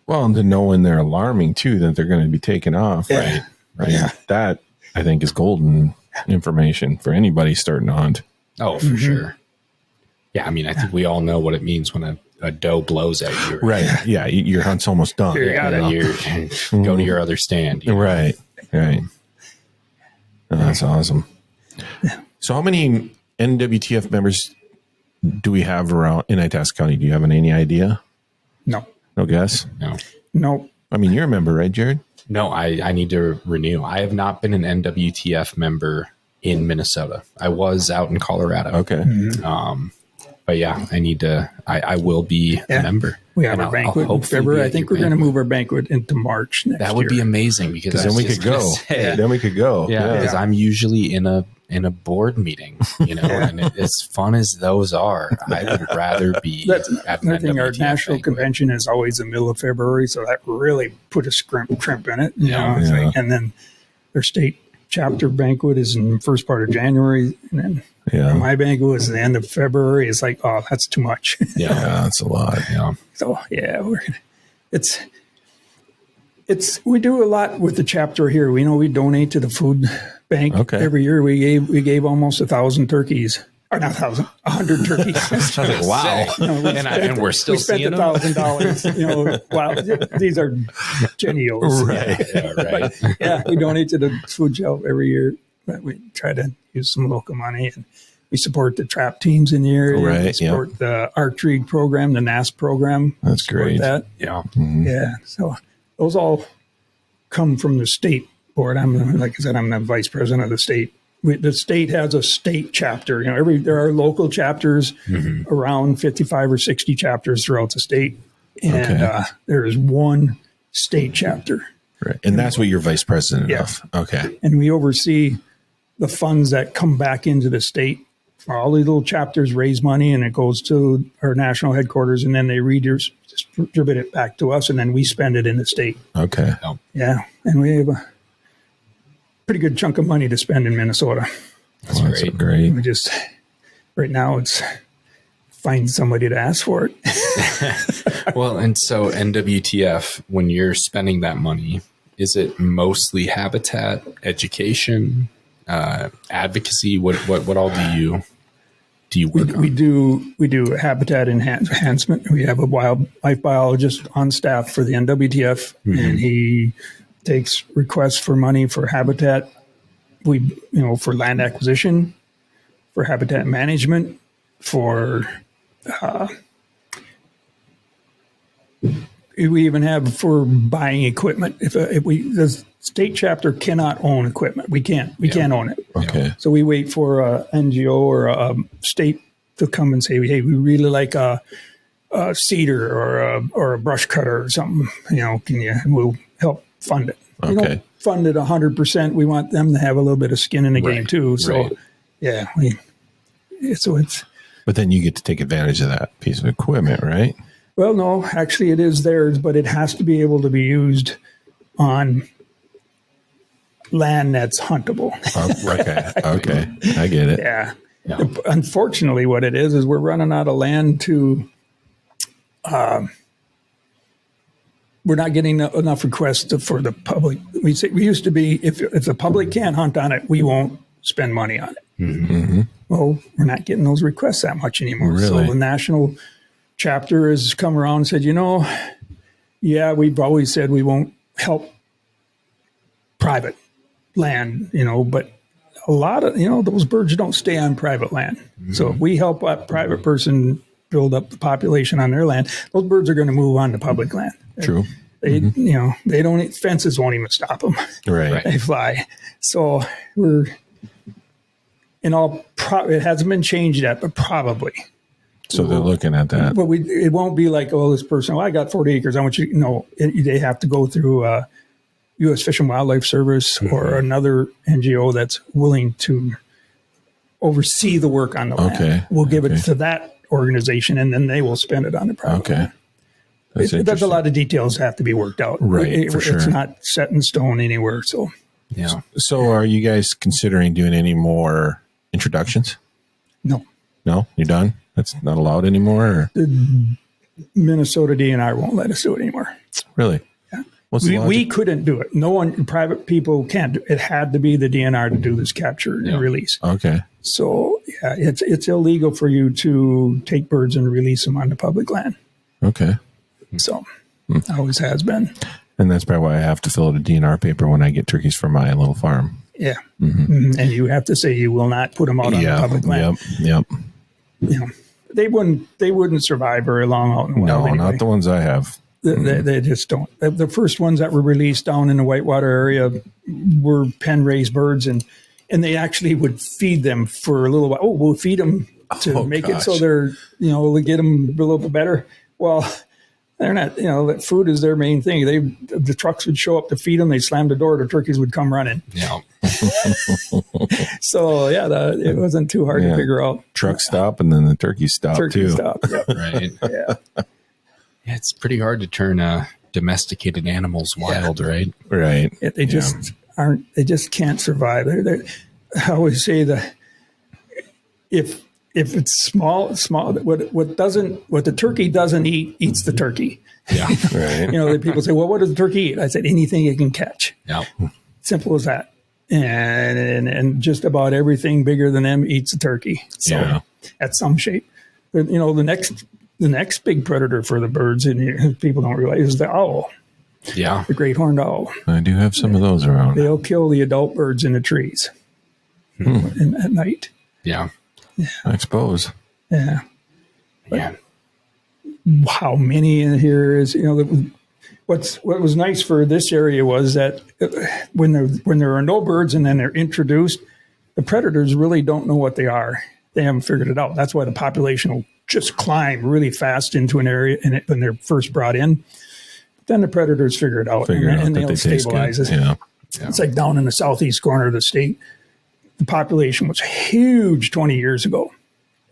Well, and to know when they're alarming, too, that they're going to be taken off. Yeah. Right. Yeah. That, I think, is golden information for anybody starting to hunt. Oh, for sure. Yeah. I mean, I think we all know what it means when a doe blows at you. Right. Yeah. Your hunt's almost done. Yeah. You go to your other stand. Right. Right. Oh, that's awesome. So how many NWTF members do we have around in Itasca County? Do you have any idea? No. No guess? No. I mean, you're a member, right, Jared? No, I need to renew. I have not been an NWTF member in Minnesota. I was out in Colorado. Okay. But yeah, I need to. I will be a member. We have And our banquet in February. I think we're going to move our banquet into March next year. That would be amazing because Then we could go. Then we could go. Yeah, because I'm usually in a board meeting, and as fun as those are, I would rather be at another thing. an Our NWTF national banquet. convention is always the middle of February, so that really put a crimp in it. And then their state chapter banquet is in the first part of January, and then my banquet is the end of February. It's like, oh, that's too much. Yeah, that's a lot. Yeah. So we do a lot with the chapter here. We donate to the food bank every year. We gave almost 1,000 turkeys. Or not 1,000, 100 turkeys. Wow. And we're still we spent seeing them. $1,000. Wow, these are genios. Right. Right. We donate to the food shelf every year. But we try to use some local money, and we support the trap teams in the area. Right, We support the archery program, the NASP program. That's great. That. Yeah. Yeah. So those all come from the state board. Like I said, I'm the vice president of the state. The state has a state chapter. There are local chapters, around 55 or 60 chapters throughout the state, and there is one state chapter. Right. And that's what you're vice president of. Okay. And we oversee the funds that come back into the state. All these little chapters raise money, and it goes to our national headquarters, and then they distribute it back to us, and then we spend it in the state. Okay. Yeah, and we have a pretty good chunk of money to spend in Minnesota. That's great. Great. We just right now it's find somebody to ask for it. Well, and so NWTF, when you're spending that money, is it mostly habitat, education, advocacy? What all do you work on? We do habitat enhancement. We have a wildlife biologist on staff for the NWTF, and he takes requests for money for habitat. For land acquisition, for habitat management, for we even have for buying equipment. If the state chapter cannot own equipment, we can't own it. Okay. So we wait for a NGO or a state to come and say, hey, we really like a cedar or a brush cutter or something. We'll help fund it. We don't fund it 100%. We want them to have a little bit of skin in the game too. So it's. But then you get to take advantage of that piece of equipment, right? Well, no, actually it is theirs, but it has to be able to be used on land that's huntable. Okay. I get it. Yeah. Unfortunately, what it is we're running out of land to. We're not getting enough requests for the public. We used to be if the public can't hunt on it, we won't spend money on it. Mm-hmm. Well, we're not getting those requests that much anymore. Really? So the national chapter has come around and said, we've always said we won't help private land, but a lot of, those birds don't stay on private land. Mm-hmm. So if we help a private person build up the population on their land, those birds are going to move on to public land. True. They, they don't, fences won't even stop them. Right. They fly. So we're it hasn't been changed yet, but probably. So they're looking at that. But it won't be like, this person, I got 40 acres. I want you, they have to go through U.S. Fish and Wildlife Service or another NGO that's willing to oversee the work on the land. Okay. We'll give it to that organization, and then they will spend it on the private land. There's a lot of details that have to be worked out. Right, for sure. It's not set in stone anywhere. So, So are you guys considering doing any more introductions? No, you're done. That's not allowed anymore. Or? The Minnesota DNR won't let us do it anymore. Really? Yeah. What's the we couldn't do it. No one, private people can't do it. It had to be the DNR to do this capture and release. Okay. So it's illegal for you to take birds and release them onto public land. Okay. So always has been. And that's probably why I have to fill out a DNR paper when I get turkeys for my little farm. Yeah. Mm-hmm. And you have to say you will not put them out on the public land. Yep. they wouldn't survive very long out in the wild. No, anyway. not the ones I have. They just don't. The first ones that were released down in the whitewater area were pen raised birds, and they actually would feed them for a little while. Oh, we'll feed them to make it so they're, to get them a little bit better. Well, they're not, that food is their main thing. The trucks would show up to feed them. They slam the door. The turkeys would come running. Yeah. So it wasn't too hard to figure out. Truck stop and then the turkey stop too. Stop. Yep. Right. Yeah. Yeah, it's pretty hard to turn domesticated animals wild, right? Right. They just aren't. They just can't survive. I always say that if it's small, what the turkey doesn't eat eats the turkey. Yeah. Right. The people say, "Well, what does the turkey eat?" I said, "Anything it can catch." Yeah. Simple as that. And just about everything bigger than them eats a turkey. So at some shape, the next big predator for the birds in here, people don't realize, is the owl. Yeah. The great horned owl. I do have some of those around. They'll kill the adult birds in the trees at night. Yeah. I suppose. Yeah. Yeah. How many in here is, what was nice for this area was that when there are no birds and then they're introduced, the predators really don't know what they are. They haven't figured it out. That's why the population will just climb really fast into an area when they're first brought in. But then the predators figure it out and they'll stabilize it. Yeah. It's like down in the southeast corner of the state. The population was huge 20 years ago.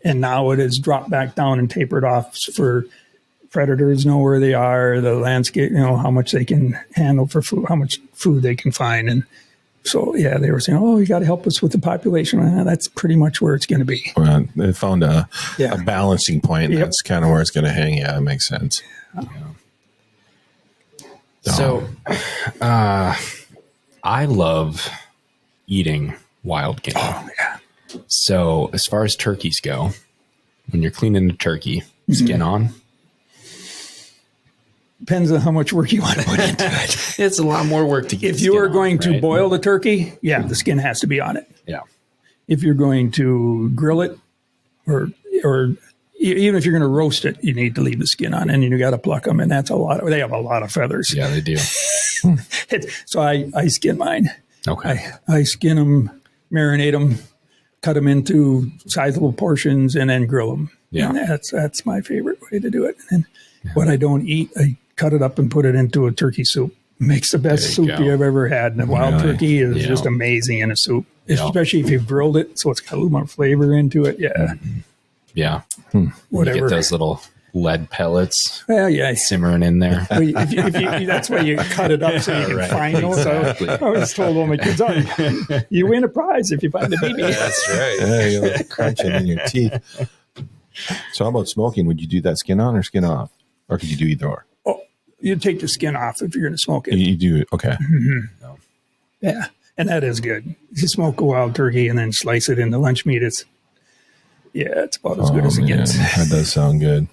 And now it has dropped back down and tapered off for predators know where they are, the landscape, how much they can handle for food, how much food they can find. And so, they were saying, "Oh, you got to help us with the population." Well, that's pretty much where it's going to be. Well, they found a balancing point. Yep. That's kind of where it's going to hang. Yeah, it makes sense. So, I love eating wild game. Oh, yeah. So, as far as turkeys go, when you're cleaning a turkey, skin on. Depends on how much work you want to put into it. It's a lot more work to get. If you are going to boil the turkey, the skin has to be on it. Yeah. If you're going to grill it, or even if you're going to roast it, you need to leave the skin on, and you got to pluck them, and that's a lot. They have a lot of feathers. Yeah, they do. So I skin mine. Okay. I skin them, marinate them, cut them into sizable portions, and then grill them. Yeah. And that's my favorite way to do it. And what I don't eat, I cut it up and put it into a turkey soup. Makes the best soup you've ever had. And the wild turkey is just amazing in a soup, especially if you've grilled it, so it's got a little more flavor into it. Yeah. Yeah. Whatever. You get those little lead pellets simmering in there. That's why you cut it up so you can find those. Exactly. I always told all my kids, you win a prize if you find a BB. That's right. Yeah, you'll crunch it in your teeth. So how about smoking? Would you do that skin on or skin off? Or could you do either or? Oh, you take the skin off if you're going to smoke it. You do, okay. Mm-hmm. Yeah, and that is good. You smoke a wild turkey and then slice it into lunch meat. It's about as good as it gets. That does sound good.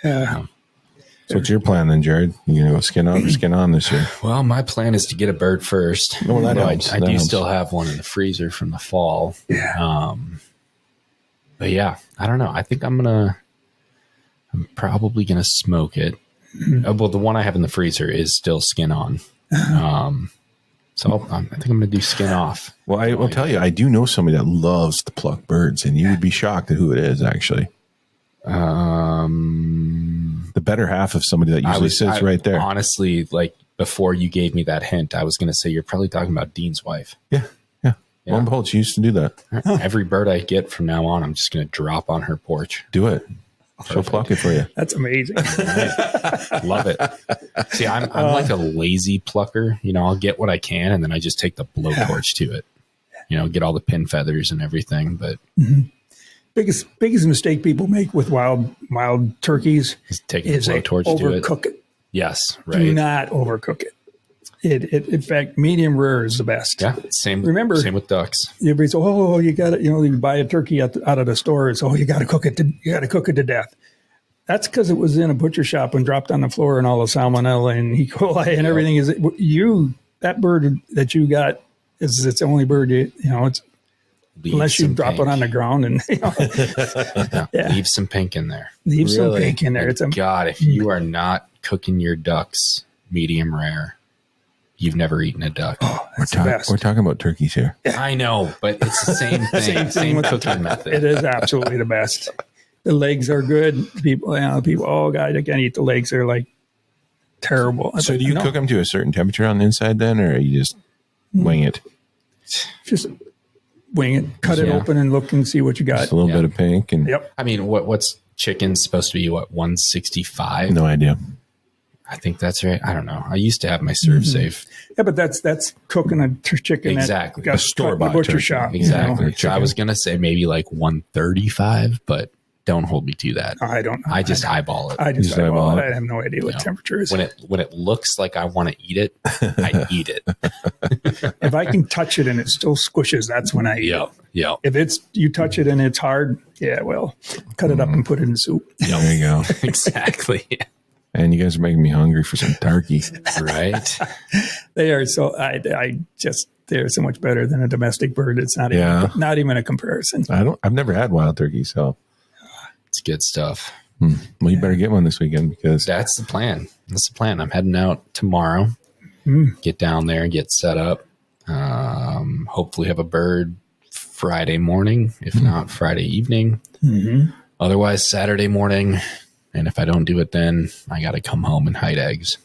Yeah. So what's your plan then, Jared? You going to go skin off or skin on this year? Well, my plan is to get a bird first. Well, that helps. I do still have one in the freezer from the fall. Yeah. But yeah, I don't know. I think I'm probably gonna smoke it. Well, the one I have in the freezer is still skin on. So I think I'm gonna do skin off. Well, I will tell you, I do know somebody that loves to pluck birds, and you would be shocked at who it is, actually. The better half of somebody that usually sits right there. Honestly, like before you gave me that hint, I was gonna say you're probably talking about Dean's wife. Yeah. Lo and behold, she used to do that. Every bird I get from now on, I'm just going to drop on her porch. Do it. She'll pluck it for you. That's amazing. Love it. See, I'm like a lazy plucker. I'll get what I can, and then I just take the blowtorch to it. Get all the pin feathers and everything. But biggest mistake people make with wild turkeys is taking the blowtorch to it. Overcook it. Yes, right. Do not overcook it. In fact, medium rare is the best. Yeah, same with ducks. Everybody says, "Oh, you got it." You buy a turkey out of the store. It's you got to cook it. You got to cook it to death. That's because it was in a butcher shop and dropped on the floor, and all the salmonella and E. coli and everything that bird that you got is its only bird. It's unless you drop it on the ground and leave some pink in there. Leave some pink in there. It's God, if you are not cooking your ducks medium rare, you've never eaten a duck. Oh, we're talking about turkeys here. I know, but it's the same thing. Same cooking method. It is absolutely the best. The legs are good. People, oh God, I can't eat the legs. They're like terrible. So do you cook them to a certain temperature on the inside then, or you just wing it? Just wing it, cut it open and look and see what you got. Just a little bit of pink. And Yep. I mean, what's chicken supposed to be? 165? No idea. I think that's right. I don't know. I used to have my serve safe. Yeah, but that's cooking a chicken. Exactly. That got A store-bought butcher turkey. shop. Exactly. You know? So I was going to say maybe like 135, but don't hold me to that. I don't know. I just eyeball it. I just Just eyeball eyeball it. it. I have no idea what temperature is. When it looks like I want to eat it, I eat it. If I can touch it and it still squishes, that's when I eat it. Yeah. If you touch it and it's hard, well, cut it up and put it in soup. There you go. Exactly. And you guys are making me hungry for some turkey. Right. They are so. They're so much better than a domestic bird. It's not even a comparison. I've never had wild turkey, so It's good stuff. well, you better get one this weekend because That's the plan. I'm heading out tomorrow. Get down there and get set up. Hopefully have a bird Friday morning, if not Friday evening. Otherwise, Saturday morning. And if I don't do it then, I got to come home and hide eggs.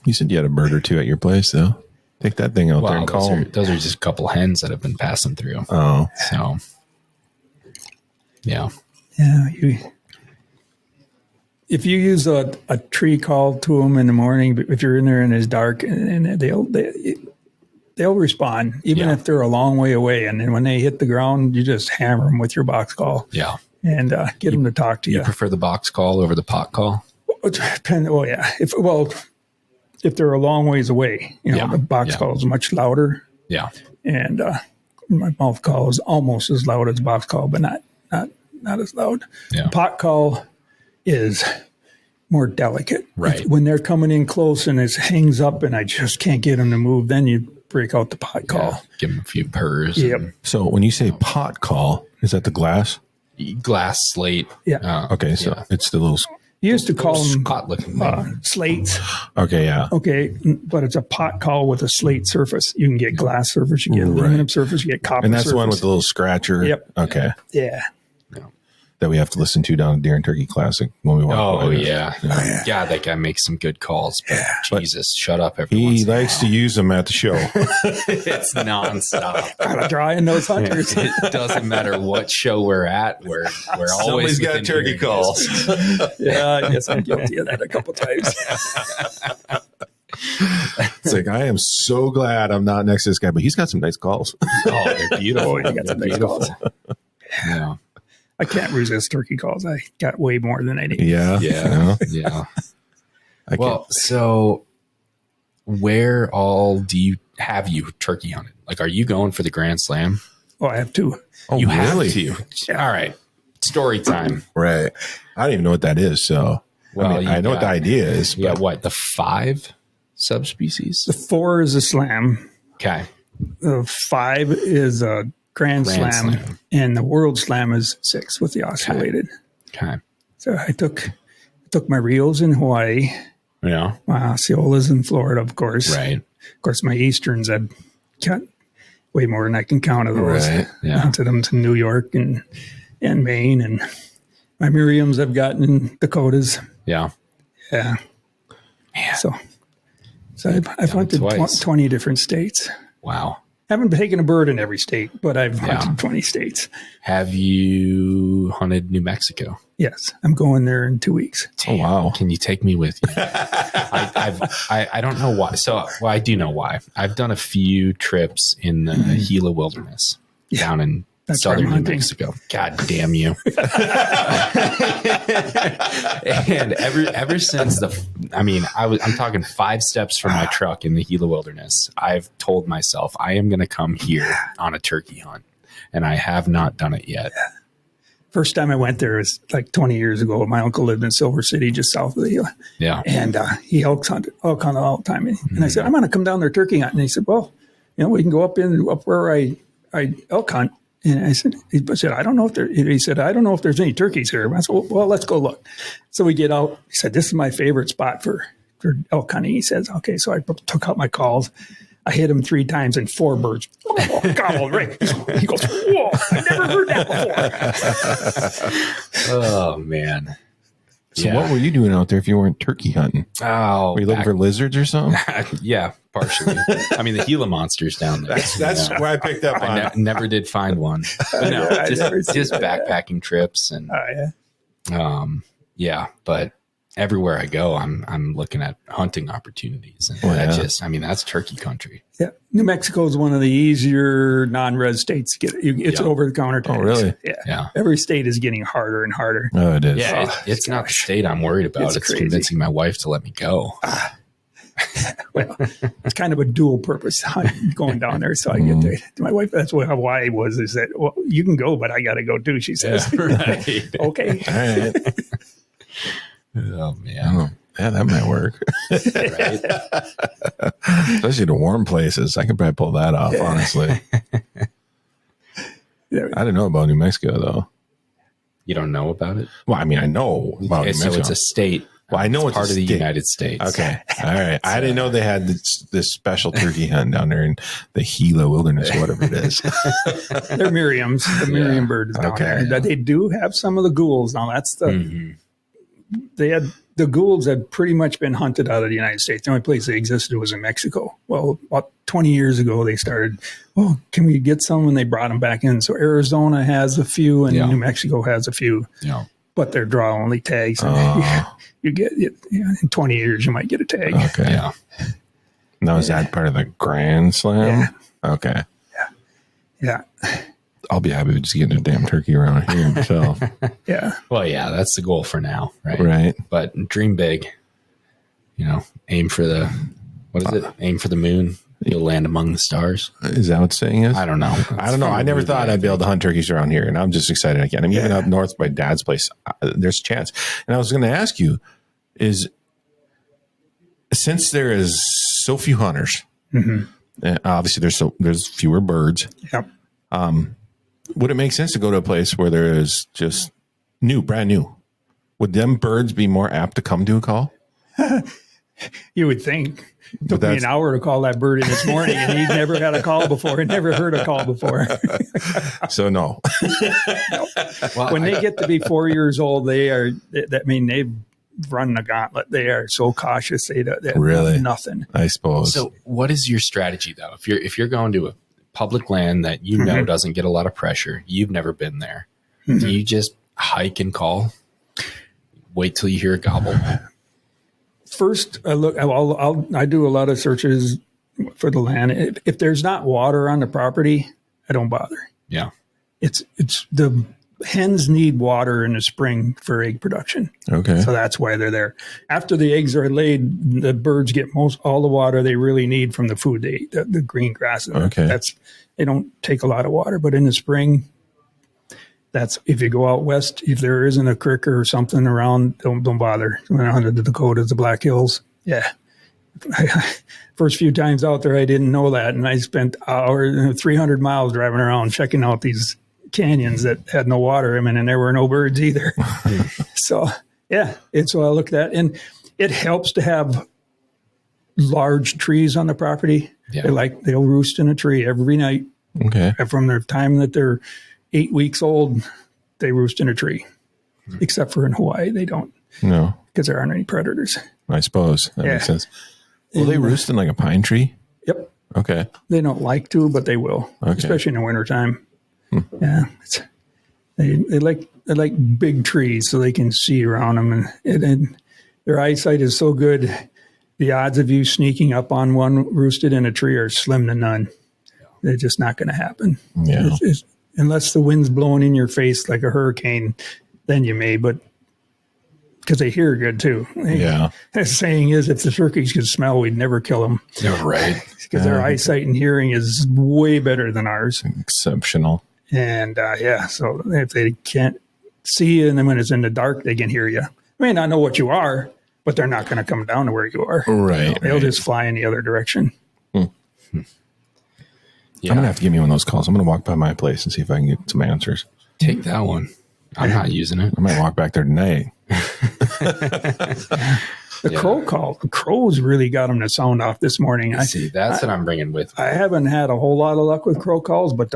you said you had a bird or two at your place, though. Take that thing out there and call them. Those are just a couple hens that have been passing through. Oh, So, yeah. Yeah. If you use a tree call to them in the morning, if you're in there and it's dark, and they'll respond, even if they're a long way away. And then when they hit the ground, you just hammer them with your box call. Yeah. And get them to talk to you. You prefer the box call over the pot call? Oh yeah. If they're a long ways away, the box call is much louder, Yeah. and my mouth call is almost as loud as box call, but not as loud. Yeah. Pot call is more delicate. Right. When they're coming in close and it hangs up, and I just can't get them to move, then you break out the pot call. Yeah. Give them a few purrs. Yep. so when you say pot call, is that the glass? Glass slate. Yeah. Okay, so it's the little. You used to call them Scott looking thing. slates. Okay, yeah. Okay, but it's a pot call with a slate surface. You can get glass surface, you get aluminum surface, you get copper And that's surface. the one with the little scratcher. Yep. Okay. Yeah. That we have to listen to down at Deer and Turkey Classic when we walk Oh, by. yeah. God, that guy makes some good calls. But Jesus, shut up every He once in a likes to use them at the show. It's nonstop. Gotta draw in those hunters. It doesn't matter what show we're at. We're always Somebody's got within turkey hearing calls. distance. Yeah, I guess I'm guilty of that a couple times. It's like, I am so glad I'm not next to this guy, but he's got some nice calls. Oh, they're beautiful. You got some They're nice calls. Yeah. I can't resist turkey calls. I got way more than I need. Yeah. Yeah. Yeah. I Well, so where all do you have you turkey hunted? Like, are you going for the Grand Slam? Oh, I have two. Oh, You really? have to. All right. Story time. Right. I don't even know what that is. So, Well, I know what the idea is. Yeah. But What? The 5 subspecies? The 4 is a slam. Okay. The 5 is a Grand Slam, and the World Slam is 6 with the oscillated. Okay. So I took my reels in Hawaii, Yeah. my Osceolas in Florida, of course. Right. Of course, my Easterns, I've got way more than I can count of those. Right. Yeah. Hunted them to New York and Maine, and my Miriams I've gotten in Dakotas. Yeah. Yeah. So I've hunted twice. 20 different states. Wow. Haven't taken a bird in every state, but I've hunted Yeah. 20 states. Have you hunted New Mexico? Yes, I'm going there in 2 weeks. Oh, wow. Can you take me with you? I don't know why. So, well, I do know why. I've done a few trips in the Gila Wilderness down in That's where I'm southern New hunting. Mexico. God damn you. And ever since I'm talking 5 steps from my truck in the Gila Wilderness, I've told myself I am going to come here on a turkey hunt. And I have not done it yet. First time I went there was like 20 years ago. My uncle lived in Silver City, just south of the Gila. Yeah. And he elk hunted all the time. And I said, I'm going to come down there turkey hunting. And he said, well, we can go up where I I elk hunt. And I said, I don't know if he said, I don't know if there's any turkeys here. I said, well, let's go look. So we get out. He said, this is my favorite spot for elk hunting. He says, okay. So I took out my calls. I hit him 3 times and 4 birds. Oh, gobbled right. He goes, whoa, I never heard that before. Oh, man. So what were you doing out there if you weren't turkey hunting? Oh, were you looking for lizards or something? Yeah, partially. I mean, the Gila monster's down there. That's where I picked up on. Never did find one. But no, just backpacking trips and but everywhere I go, I'm looking at hunting opportunities, and that's turkey country. Yeah, New Mexico is one of the easier non-res states to get. It's over-the-counter tags. Oh, really? Yeah. Every state is getting harder and harder. Oh, it is. Yeah, it's not the state I'm worried about. It's convincing my wife to let me go. Well, it's kind of a dual purpose hunt going down there. So I get there. My wife, that's what Hawaii was, is that, well, you can go, but I got to go too, she says. Yeah, right. Okay. All right. Oh, man. Yeah, that might work. Right? Especially the warm places. I could probably pull that off, honestly. I didn't know about New Mexico, though. You don't know about it? Well, I mean, I know about New Mexico. So it's a state. Well, I know it's part of the state. United States. Okay. All right. I didn't know they had this special turkey hunt down there in the Gila Wilderness, whatever it is. They're Miriam's, the Miriam birds down there. They do have some of the ghouls. Now, that's the... They had the ghouls had pretty much been hunted out of the United States. The only place they existed was in Mexico. Well, about 20 years ago, they started, can we get some? And they brought them back in. So Arizona has a few and New Mexico has a few, but they're draw only tags. You get in 20 years, you might get a tag. Okay. Yeah. Now, is that part of the Grand Slam? Yeah. Okay. Yeah. I'll be happy with just getting a damn turkey around here myself. Yeah. Well, yeah, that's the goal for now, right? Right. But dream big. Aim for the, what is it? Aim for the moon. You'll land among the stars. Is that what the saying is? I don't know. I never thought I'd be able to hunt turkeys around here, and I'm just excited again. I'm even up north by Dad's place. There's a chance. And I was going to ask you, is since there is so few hunters, obviously there's fewer birds. Yep. Would it make sense to go to a place where there is just brand new? Would them birds be more apt to come to a call? You would think. It took me an hour to call that bird in this morning, and he'd never had a call before and never heard a call before. So no. When they get to be 4 years old, they've run the gauntlet. They are so cautious. They really nothing. I suppose. So what is your strategy though? If you're going to a public land that doesn't get a lot of pressure, you've never been there, do you just hike and call? Wait till you hear a gobble? First, I do a lot of searches for the land. If there's not water on the property, I don't bother. Yeah. It's the hens need water in the spring for egg production. Okay. So that's why they're there. After the eggs are laid, the birds get all the water they really need from the food they eat, the green grass. Okay. They don't take a lot of water, but in the spring, that's if you go out west, if there isn't a creek or something around, don't bother. When I hunted the Dakotas, the Black Hills, first few times out there, I didn't know that, and I spent 300 miles driving around checking out these canyons that had no water in them, and there were no birds either. So it's what I looked at, and it helps to have large trees on the property. Yeah. They'll roost in a tree every night. Okay. And from the time that they're 8 weeks old, they roost in a tree. Except for in Hawaii, they don't. No. Because there aren't any predators. I suppose. That makes sense. Will they roost in like a pine tree? Yep. Okay. They don't like to, but they will. Okay. Especially in the wintertime. Yeah. They like big trees so they can see around them. And their eyesight is so good, the odds of you sneaking up on one roosted in a tree are slim to none. They're just not going to happen. Yeah. Unless the wind's blowing in your face like a hurricane, then you may, but because they hear good too. Yeah. The saying is, if the turkeys could smell, we'd never kill them. Yeah, right. Because their eyesight and hearing is way better than ours. Exceptional. And so if they can't see you, and then when it's in the dark, they can hear you. They may not know what you are, but they're not going to come down to where you are. Right. They'll just fly in the other direction. I'm gonna have to give me one of those calls. I'm gonna walk by my place and see if I can get some answers. Take that one. I'm not using it. I might walk back there tonight. The crow call. The crows really got them to sound off this morning. See, that's what I'm bringing with me. I haven't had a whole lot of luck with crow calls, but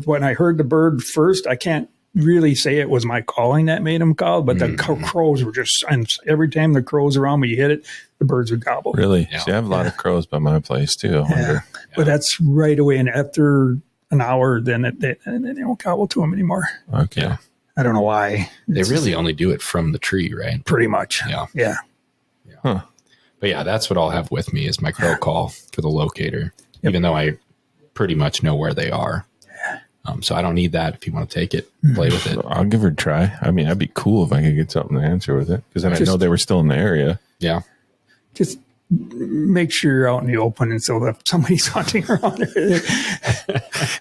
when I heard the bird first, I can't really say it was my calling that made them call, but the crows were just, and every time the crows around me, you hit it, the birds would gobble. Really? Yeah. See, I have a lot of crows by my place too. I wonder. But that's right away. And after an hour, then they don't gobble to them anymore. Okay. Yeah. I don't know why. They really only do it from the tree, right? Pretty much. Yeah. Yeah. Huh. But yeah, that's what I'll have with me is my crow call for the locator, even though I pretty much know where they are. So I don't need that. If you want to take it, play with it. I'll give her a try. I mean, that'd be cool if I could get something to answer with it, because then I know they were still in the area. Yeah. Just make sure you're out in the open, and so that somebody's hunting around.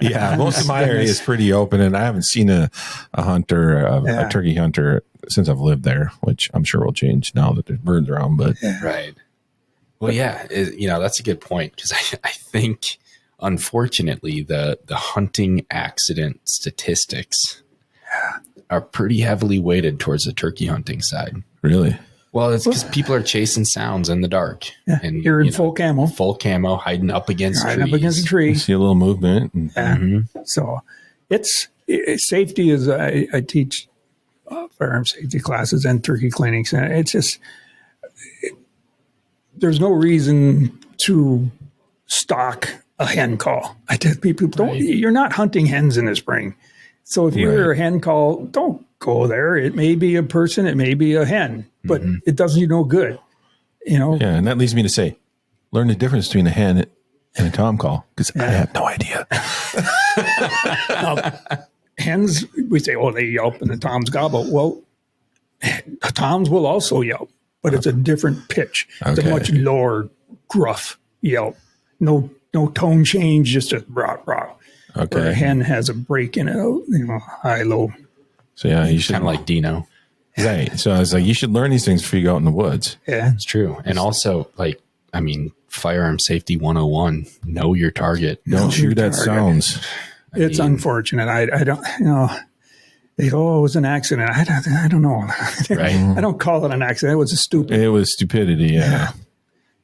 Yeah, most of my area is pretty open, and I haven't seen a hunter, a turkey hunter, since I've lived there, which I'm sure will change now that there's birds around. But Right. Well, yeah, that's a good point, because I think, unfortunately, the hunting accident statistics are pretty heavily weighted towards the turkey hunting side. really, Well, it's because people are chasing sounds in the dark. Yeah, And you're in full camo. Full camo, hiding up against Right trees. up against a I tree. see a little movement. And, Mm-hmm. So safety is, I teach firearm safety classes and turkey clinics. And it's just, there's no reason to stalk a hen call. I tell people, you're not hunting hens in the spring. So if you hear a hen call, don't go there. It may be a person, it may be a hen, but it doesn't do no good. yeah, and that leads me to say, learn the difference between a hen and a tom call, because I have no idea. Hens, we say, they yelp and the toms gobble. Well, the toms will also yelp, but it's a different pitch. It's a Okay. much lower, gruff yelp. No tone change, just a rah, rah. Okay. Where a hen has a break in it, high, low. So yeah, you should Kind of like Dino. right. So I was like, you should learn these things before you go out in the woods. Yeah. It's true. And also, firearm safety 101, know your target. Don't shoot at sounds. It's unfortunate. I don't, it was an accident. I don't know. Right. I don't call it an accident. It was a stupid. It was stupidity. Yeah.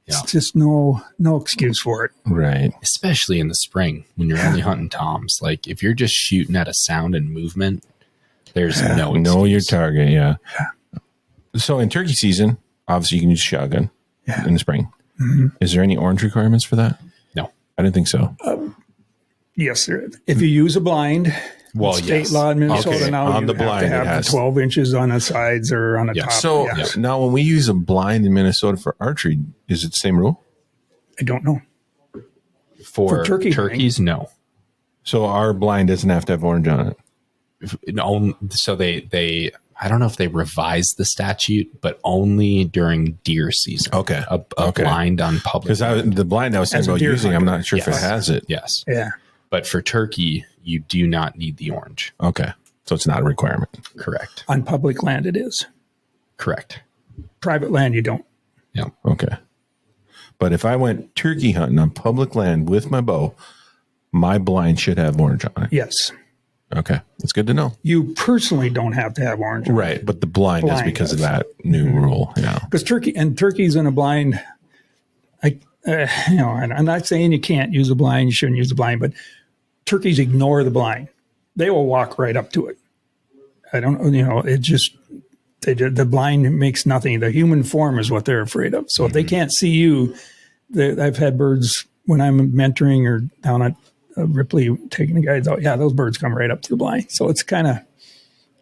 It's just no excuse for it. Right. Especially in the spring when you're only hunting toms. Like if you're just shooting at a sound and movement, there's no excuse. Know your target. Yeah. So in turkey season, obviously you can use shotgun in the spring. Is there any orange requirements for that? No. I didn't think so. Yes, there is. If you use a blind, state law in Minnesota Okay, now, on you the have blind, to it have has- 12 inches on the sides or on the top. So Yes. now when we use a blind in Minnesota for archery, is it the same rule? I don't know. For turkey turkeys, no. So our blind doesn't have to have orange on it. So they I don't know if they revised the statute, but only during deer season. Okay. A blind on public. Because the blind I was saying As a about deer using, I'm hunter. not sure if it Yes. has it. Yes. Yeah. But for turkey, you do not need the orange. Okay. So it's not a requirement. Correct. On public land, it is. Correct. Private land, you don't. Yeah. Okay. But if I went turkey hunting on public land with my bow, my blind should have orange on it. Yes. Okay. That's good to know. You personally don't have to have orange. Right. But the blind is Blind because of does. that new rule. Yeah. Because turkeys in a blind, and I'm not saying you can't use a blind, you shouldn't use a blind, but turkeys ignore the blind. They will walk right up to it. I don't, it just, the blind makes nothing. The human form is what they're afraid of. So if they can't see you, I've had birds when I'm mentoring or down at Ripley taking the guys out. Yeah, those birds come right up to the blind. So it's kind of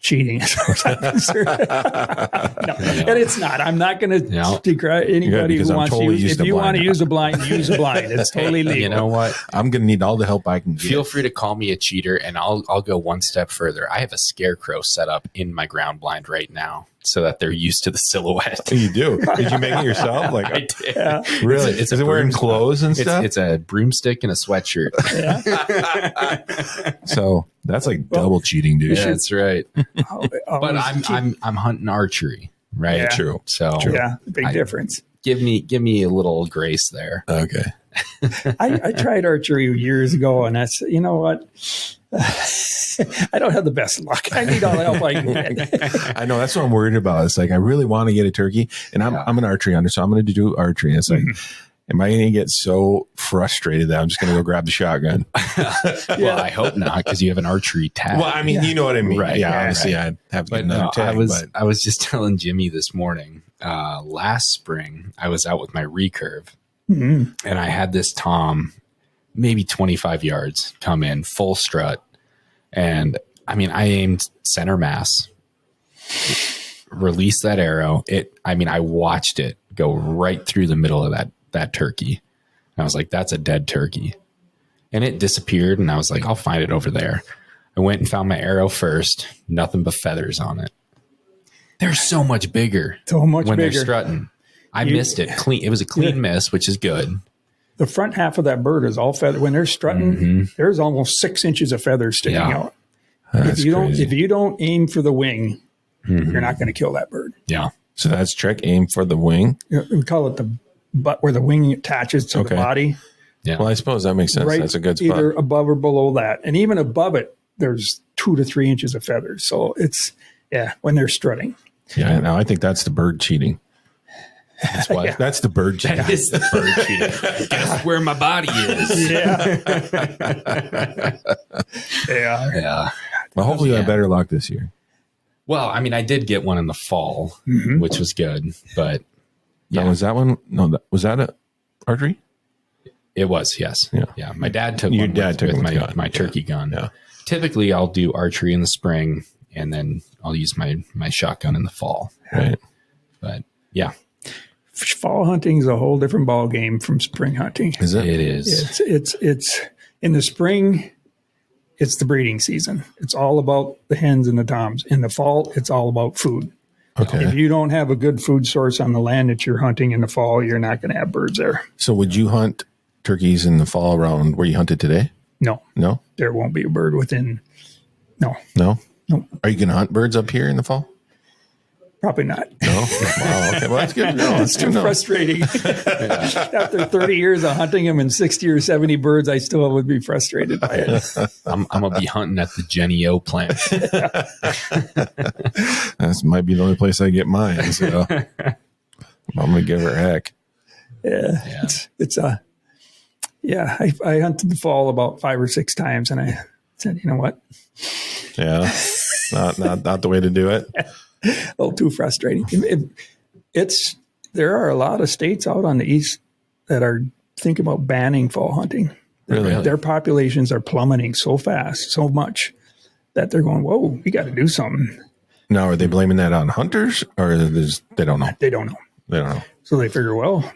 cheating. As far as I'm concerned. No, and it's not. I'm not going to decry anybody because who I'm wants totally to use. used If to you want to blind. use a blind, use a blind. It's totally legal. You know what? I'm going to need all the help I can get. Feel free to call me a cheater, and I'll go one step further. I have a scarecrow set up in my ground blind right now so that they're used to the silhouette. You do. Did you make it yourself? I did. Really? It's Is it wearing clothes and stuff? It's a broomstick and a sweatshirt. So that's like double cheating, dude. Yeah, that's right. But Always I'm hunting archery, right? Yeah. True. So yeah, big difference. give me a little grace there. Okay. I tried archery years ago, and that's, you know what? I don't have the best luck. I need all the help I can get. I know, that's what I'm worried about. It's like, I really want to get a turkey, and I'm an archery hunter, so I'm going to do archery. It's like, am I going to get so frustrated that I'm just going to go grab the shotgun? Well, I hope not, because you have an archery tag. Well, I mean, you know what I mean. Right. Yeah, Yeah, obviously right. I have to But get another no, tag. I was just telling Jimmy this morning, last spring, I was out with my recurve, and I had this tom, maybe 25 yards, come in full strut. And I mean, I aimed center mass, released that arrow. I watched it go right through the middle of that turkey. And I was like, that's a dead turkey. And it disappeared. And I was like, I'll find it over there. I went and found my arrow first, nothing but feathers on it. They're so much bigger. So much when bigger. they're strutting. I missed it clean. It was a clean miss, which is good. The front half of that bird is all feather. When they're strutting, there's almost 6 inches of feathers sticking out. That's crazy. If you don't aim for the wing, you're not going to kill that bird. Yeah. So that's trick, aim for the wing. We call it the butt, where the wing attaches to the body. Yeah. Well, I suppose that makes sense. Right, That's a good spot. either above or below that. And even above it, there's 2 to 3 inches of feathers. So it's, when they're strutting. Yeah, now I think that's the bird cheating. That's what. That's the bird cheating. That is the bird cheating. Guess where my body is. Yeah. Well, hopefully you have better luck this year. Well, I mean, I did get one in the fall, which was good, but Now, was that one? No, was that a archery? it was, yes. Yeah. My dad took Your one dad with, took with one with my, gun. my turkey gun. Yeah. Typically, I'll do archery in the spring, and then I'll use my shotgun in the fall. Right. But yeah, Fall hunting is a whole different ball game from spring hunting. Is it? it is. It's in the spring, it's the breeding season. It's all about the hens and the toms. In the fall, it's all about food. Okay. If you don't have a good food source on the land that you're hunting in the fall, you're not going to have birds there. So would you hunt turkeys in the fall around where you hunted today? No, No? there won't be a bird within. No, No? no, Are you going to hunt birds up here in the fall? probably not. No? Wow. Okay. Well, that's good. No, It's too frustrating. After 30 years of hunting them and 60 or 70 birds, I still would be frustrated by it. I'm going to be hunting at the Jenny O plant. That might be the only place I get mine. So I'm going to give her a heck. Yeah. I hunted the fall about 5 or 6 times, and I said, you know what? Yeah. Not the way to do it. A little too frustrating. There are a lot of states out on the east that are thinking about banning fall hunting. Really? Their populations are plummeting so fast, so much, that they're going, whoa, we got to do something. Now, are they blaming that on hunters, or they don't know? They don't know. They don't know. So they figure, well,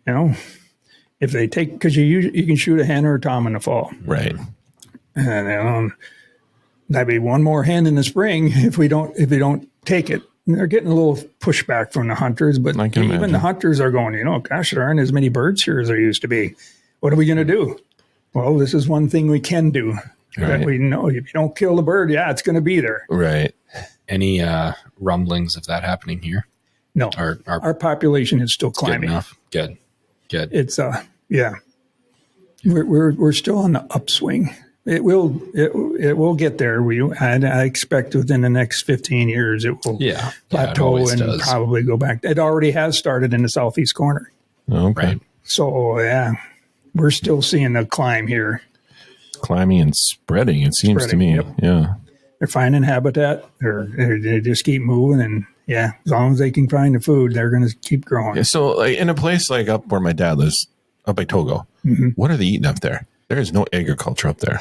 if they take, because you can shoot a hen or a tom in the fall. Right. And that'd be one more hen in the spring if they don't take it. And they're getting a little pushback from the hunters, but I can even imagine. the hunters are going, gosh, there aren't as many birds here as there used to be. What are we going to do? Well, this is one thing we can do. That Right. we know if you don't kill the bird, it's going to be there. Right. Any rumblings of that happening here? No, Our our population is still good climbing. enough. Good. It's we're still on the upswing. It will get there. I expect within the next 15 years it will it plateau always and does. probably go back. It already has started in the southeast corner. Okay. Right. So we're still seeing the climb here. Climbing and spreading, it seems to me. Yep. Yeah. They're finding habitat. They just keep moving, and as long as they can find the food, they're going to keep growing. Yeah, so, like, in a place like up where my dad lives, up by Togo, what are they eating up there? There is no agriculture up there.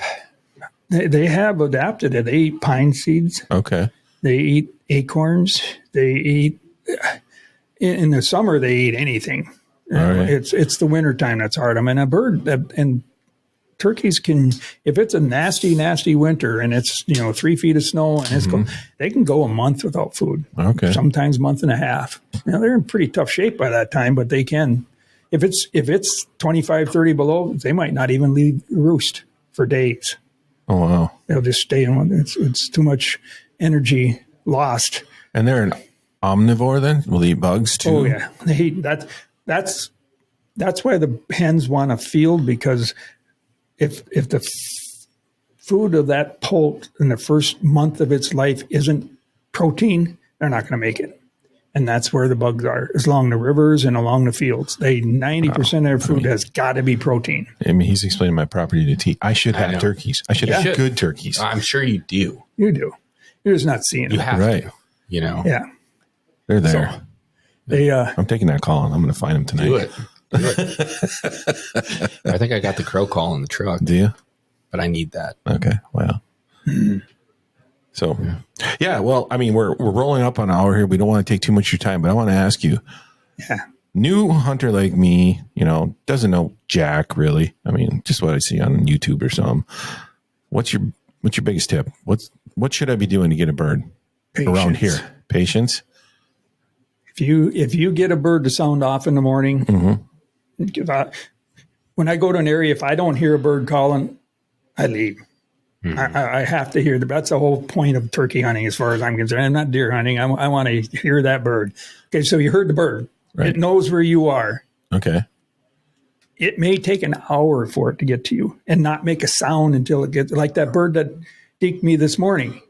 They have adapted it. They eat pine seeds. Okay. They eat acorns. They eat in the summer. They eat anything. All right. It's the wintertime that's hard. I mean, a bird and turkeys can, if it's a nasty winter and it's 3 feet of snow and it's cold, they can go a month without food. Okay. Sometimes month and a half. Now they're in pretty tough shape by that time, but they can. If it's 25, 30 below, they might not even leave the roost for days. Oh, wow. They'll just stay in one. It's too much energy lost. And they're an omnivore then? Will they eat bugs too? Oh yeah, they eat that's That's why the hens want a field, because if the food of that poult in the first month of its life isn't protein, they're not going to make it. And that's where the bugs are, is along the rivers and along the fields. 90% of their food has got to be protein. I mean, he's explaining my property to T. I should have turkeys. I should have good turkeys. I'm sure you do. You do. You're just not seeing it. You have to. You know. Yeah. They're there. So they. I'm taking that call, and I'm going to find them tonight. Do it. I think I got the crow call in the truck. Do you? But I need that. Okay. Well. So, yeah. Well, I mean, we're rolling up on an hour here. We don't want to take too much of your time, but I want to ask you. Yeah. New hunter like me, doesn't know jack really. I mean, just what I see on YouTube or something. What's your biggest tip? What should I be doing to get a bird around here? Patience. If you get a bird to sound off in the morning, when I go to an area, if I don't hear a bird calling, I leave. I have to hear that's the whole point of turkey hunting, as far as I'm concerned. I'm not deer hunting. I want to hear that bird. Okay, so you heard the bird. Right. It knows where you are. Okay. It may take an hour for it to get to you and not make a sound until it gets, like that bird that deeked me this morning.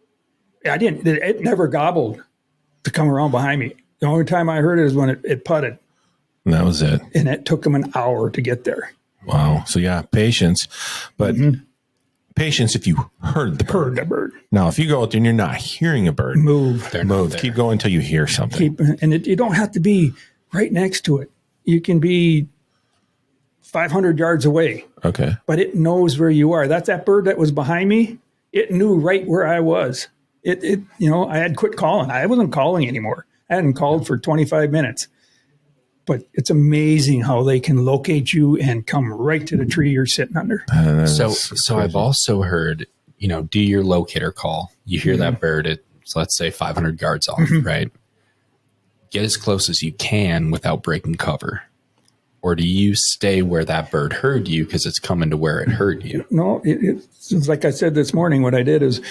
It never gobbled to come around behind me. The only time I heard it is when it putted. And that was it. And it took him an hour to get there. Wow. So yeah, patience. But patience if you heard the bird. Now, if you go out there and you're not hearing a bird, move. Keep going until you hear something. You don't have to be right next to it. You can be 500 yards away. Okay. But it knows where you are. That bird that was behind me. It knew right where I was. I had quit calling. I wasn't calling anymore. I hadn't called for 25 minutes. But it's amazing how they can locate you and come right to the tree you're sitting under. So I've also heard, do your locator call. You hear that bird at, let's say, 500 yards off, right? Get as close as you can without breaking cover. Or do you stay where that bird heard you because it's coming to where it heard you? No, it's like I said this morning, what I did is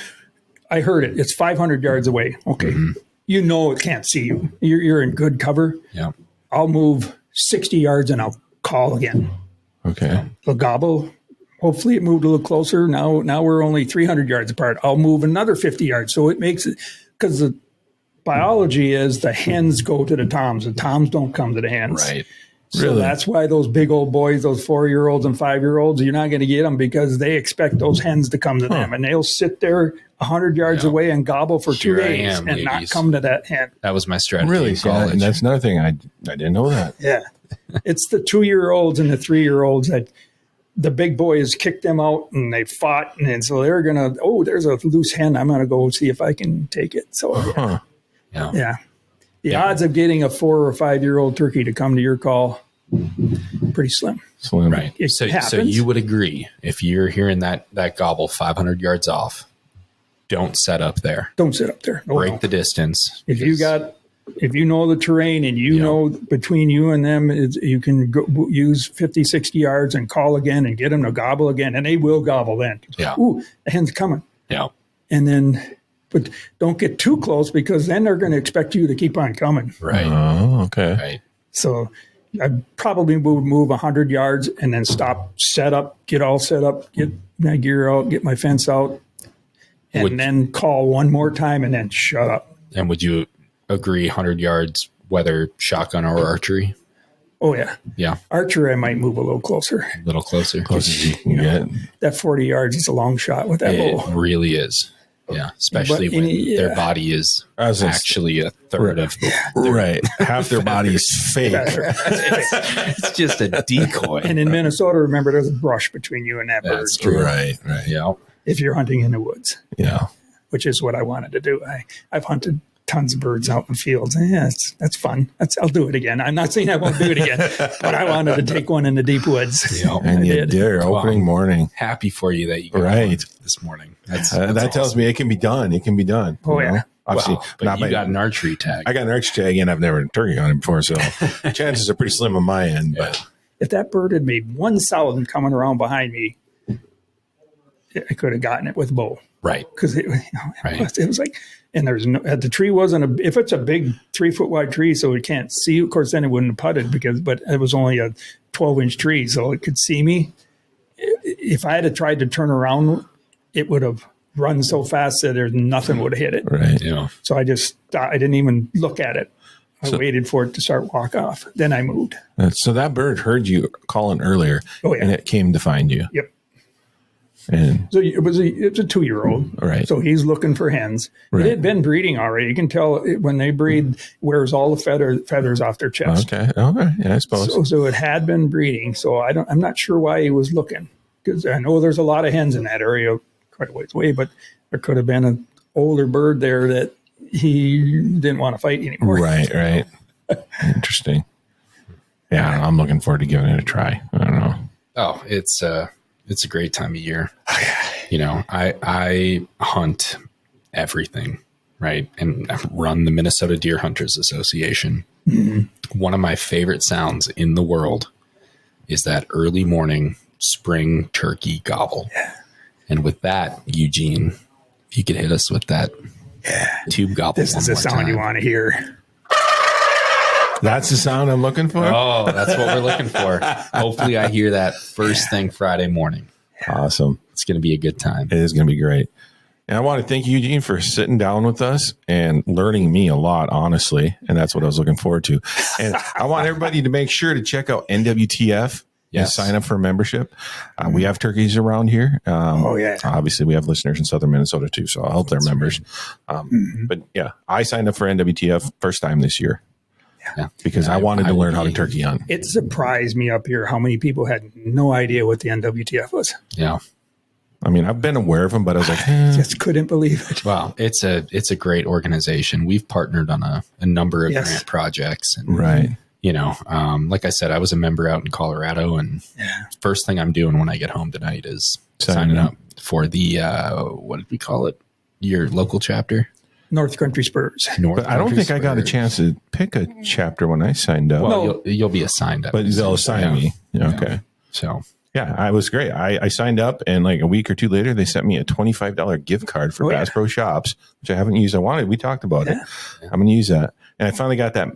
I heard it. It's 500 yards away. Okay. You know it can't see you. You're in good cover. Yeah. I'll move 60 yards and I'll call again. Okay. It'll gobble. Hopefully it moved a little closer. Now we're only 300 yards apart. I'll move another 50 yards. So it makes it, because the biology is the hens go to the toms. The toms don't come to the hens. Right. So that's why those big old boys, those 4-year-olds and 5-year-olds, you're not going to get them because they expect those hens to come to them. And they'll sit there 100 yards away and gobble for 2 days and not come to that hen. That was my strategy. Really? And that's another thing. I didn't know that. Yeah. It's the 2-year-olds and the 3-year-olds that the big boys kicked them out and they fought. And so they're going to, there's a loose hen. I'm going to go see if I can take it. So, yeah. The odds of getting a 4 or 5-year-old turkey to come to your call, pretty slim. Right. So you would agree, if you're hearing that gobble 500 yards off, don't set up there. Don't sit up there. Break the distance. If you know the terrain and you know between you and them, you can use 50, 60 yards and call again and get them to gobble again. And they will gobble then. Yeah. Ooh, the hen's coming. Yeah. And then... But don't get too close because then they're going to expect you to keep on coming. Right. Oh, okay. Right. So I probably would move 100 yards and then stop, set up, get all set up, get my gear out, get my fence out, and then call one more time and then shut up. And would you agree 100 yards, whether shotgun or archery? Oh, yeah. Yeah. Archery, I might move a little closer. A little closer. Close as you can get. That 40 yards is a long shot with that bow. It really is. Yeah, especially when their body is actually a third of right. Half their body is fake. It's just a decoy. And in Minnesota, remember, there's a brush between you and that bird. That's true. Right. Yeah. If you're hunting in the woods. Yeah. Which is what I wanted to do. I've hunted tons of birds out in fields. Yeah, that's fun. I'll do it again. I'm not saying I won't do it again, but I wanted to take one in the deep woods. Yeah, and you did. Opening morning. Happy for you that you got this morning. That's that awesome. Tells me it can be done. It can be done. Oh, yeah. Obviously, but you got an archery tag. I got an archery tag, and I've never turkey hunted before, so chances are pretty slim on my end. Yeah. But if that bird had made one sound coming around behind me, I could have gotten it with a bow. Right. Because it was like, and the tree wasn't if it's a big 3-foot wide tree, so we can't see, of course, then it wouldn't have putted but it was only a 12-inch tree, so it could see me. If I had tried to turn around, it would have run so fast that there's nothing would have hit it. Right. Yeah. So I didn't even look at it. I waited for it to start walk off. Then I moved. So that bird heard you calling earlier, Oh, yeah. and it came to find you. Yep. And So it's a 2-year-old. Right. So he's looking for hens. Right. It had been breeding already. You can tell when they breed, wears all the feathers off their chest. okay, yeah, I suppose. So it had been breeding. So I'm not sure why he was looking, because I know there's a lot of hens in that area quite a ways away, but there could have been an older bird there that he didn't want to fight anymore. Right. Interesting. Yeah, I don't know. I'm looking forward to giving it a try. I don't know. Oh, it's a great time of year. You know, I hunt everything, right? And run the Minnesota Deer Hunters Association. Mm-hmm. One of my favorite sounds in the world is that early morning spring turkey gobble. Yeah. And with that, Eugene, if you could hit us with that tube gobble. This is the sound time. you want to hear. That's the sound I'm looking for? Oh, that's what we're looking for. Hopefully I hear that first thing Friday morning. Awesome. It's going to be a good time. It is going to be great. And I want to thank you, Eugene, for sitting down with us and learning me a lot, honestly. And that's what I was looking forward to. And I want everybody to make sure to check out NWTF. Yes. Sign up for a membership. We have turkeys around here. Yeah. Obviously, we have listeners in southern Minnesota too, so I'll help their members. But yeah, I signed up for NWTF first time this year. Yeah. Because I wanted to learn how to turkey hunt. It surprised me up here how many people had no idea what the NWTF was. Yeah. I mean, I've been aware of them, but I was like, Just couldn't believe it. Well, it's a great organization. We've partnered on a number of grant projects. And, right. You know, like I said, I was a member out in Colorado, and first thing I'm doing when I get home tonight is signing up for the, what did we call it? Your local chapter? North Country Spurs. But I don't think I got a chance to pick a chapter when I signed up. Well, you'll be assigned up. But they'll assign me. Yeah, okay. So. Yeah, it was great. I signed up, and like a week or two later, they sent me a $25 gift card for Bass Pro Shops, which I haven't used. We talked about it. I'm going to use that. And I finally got that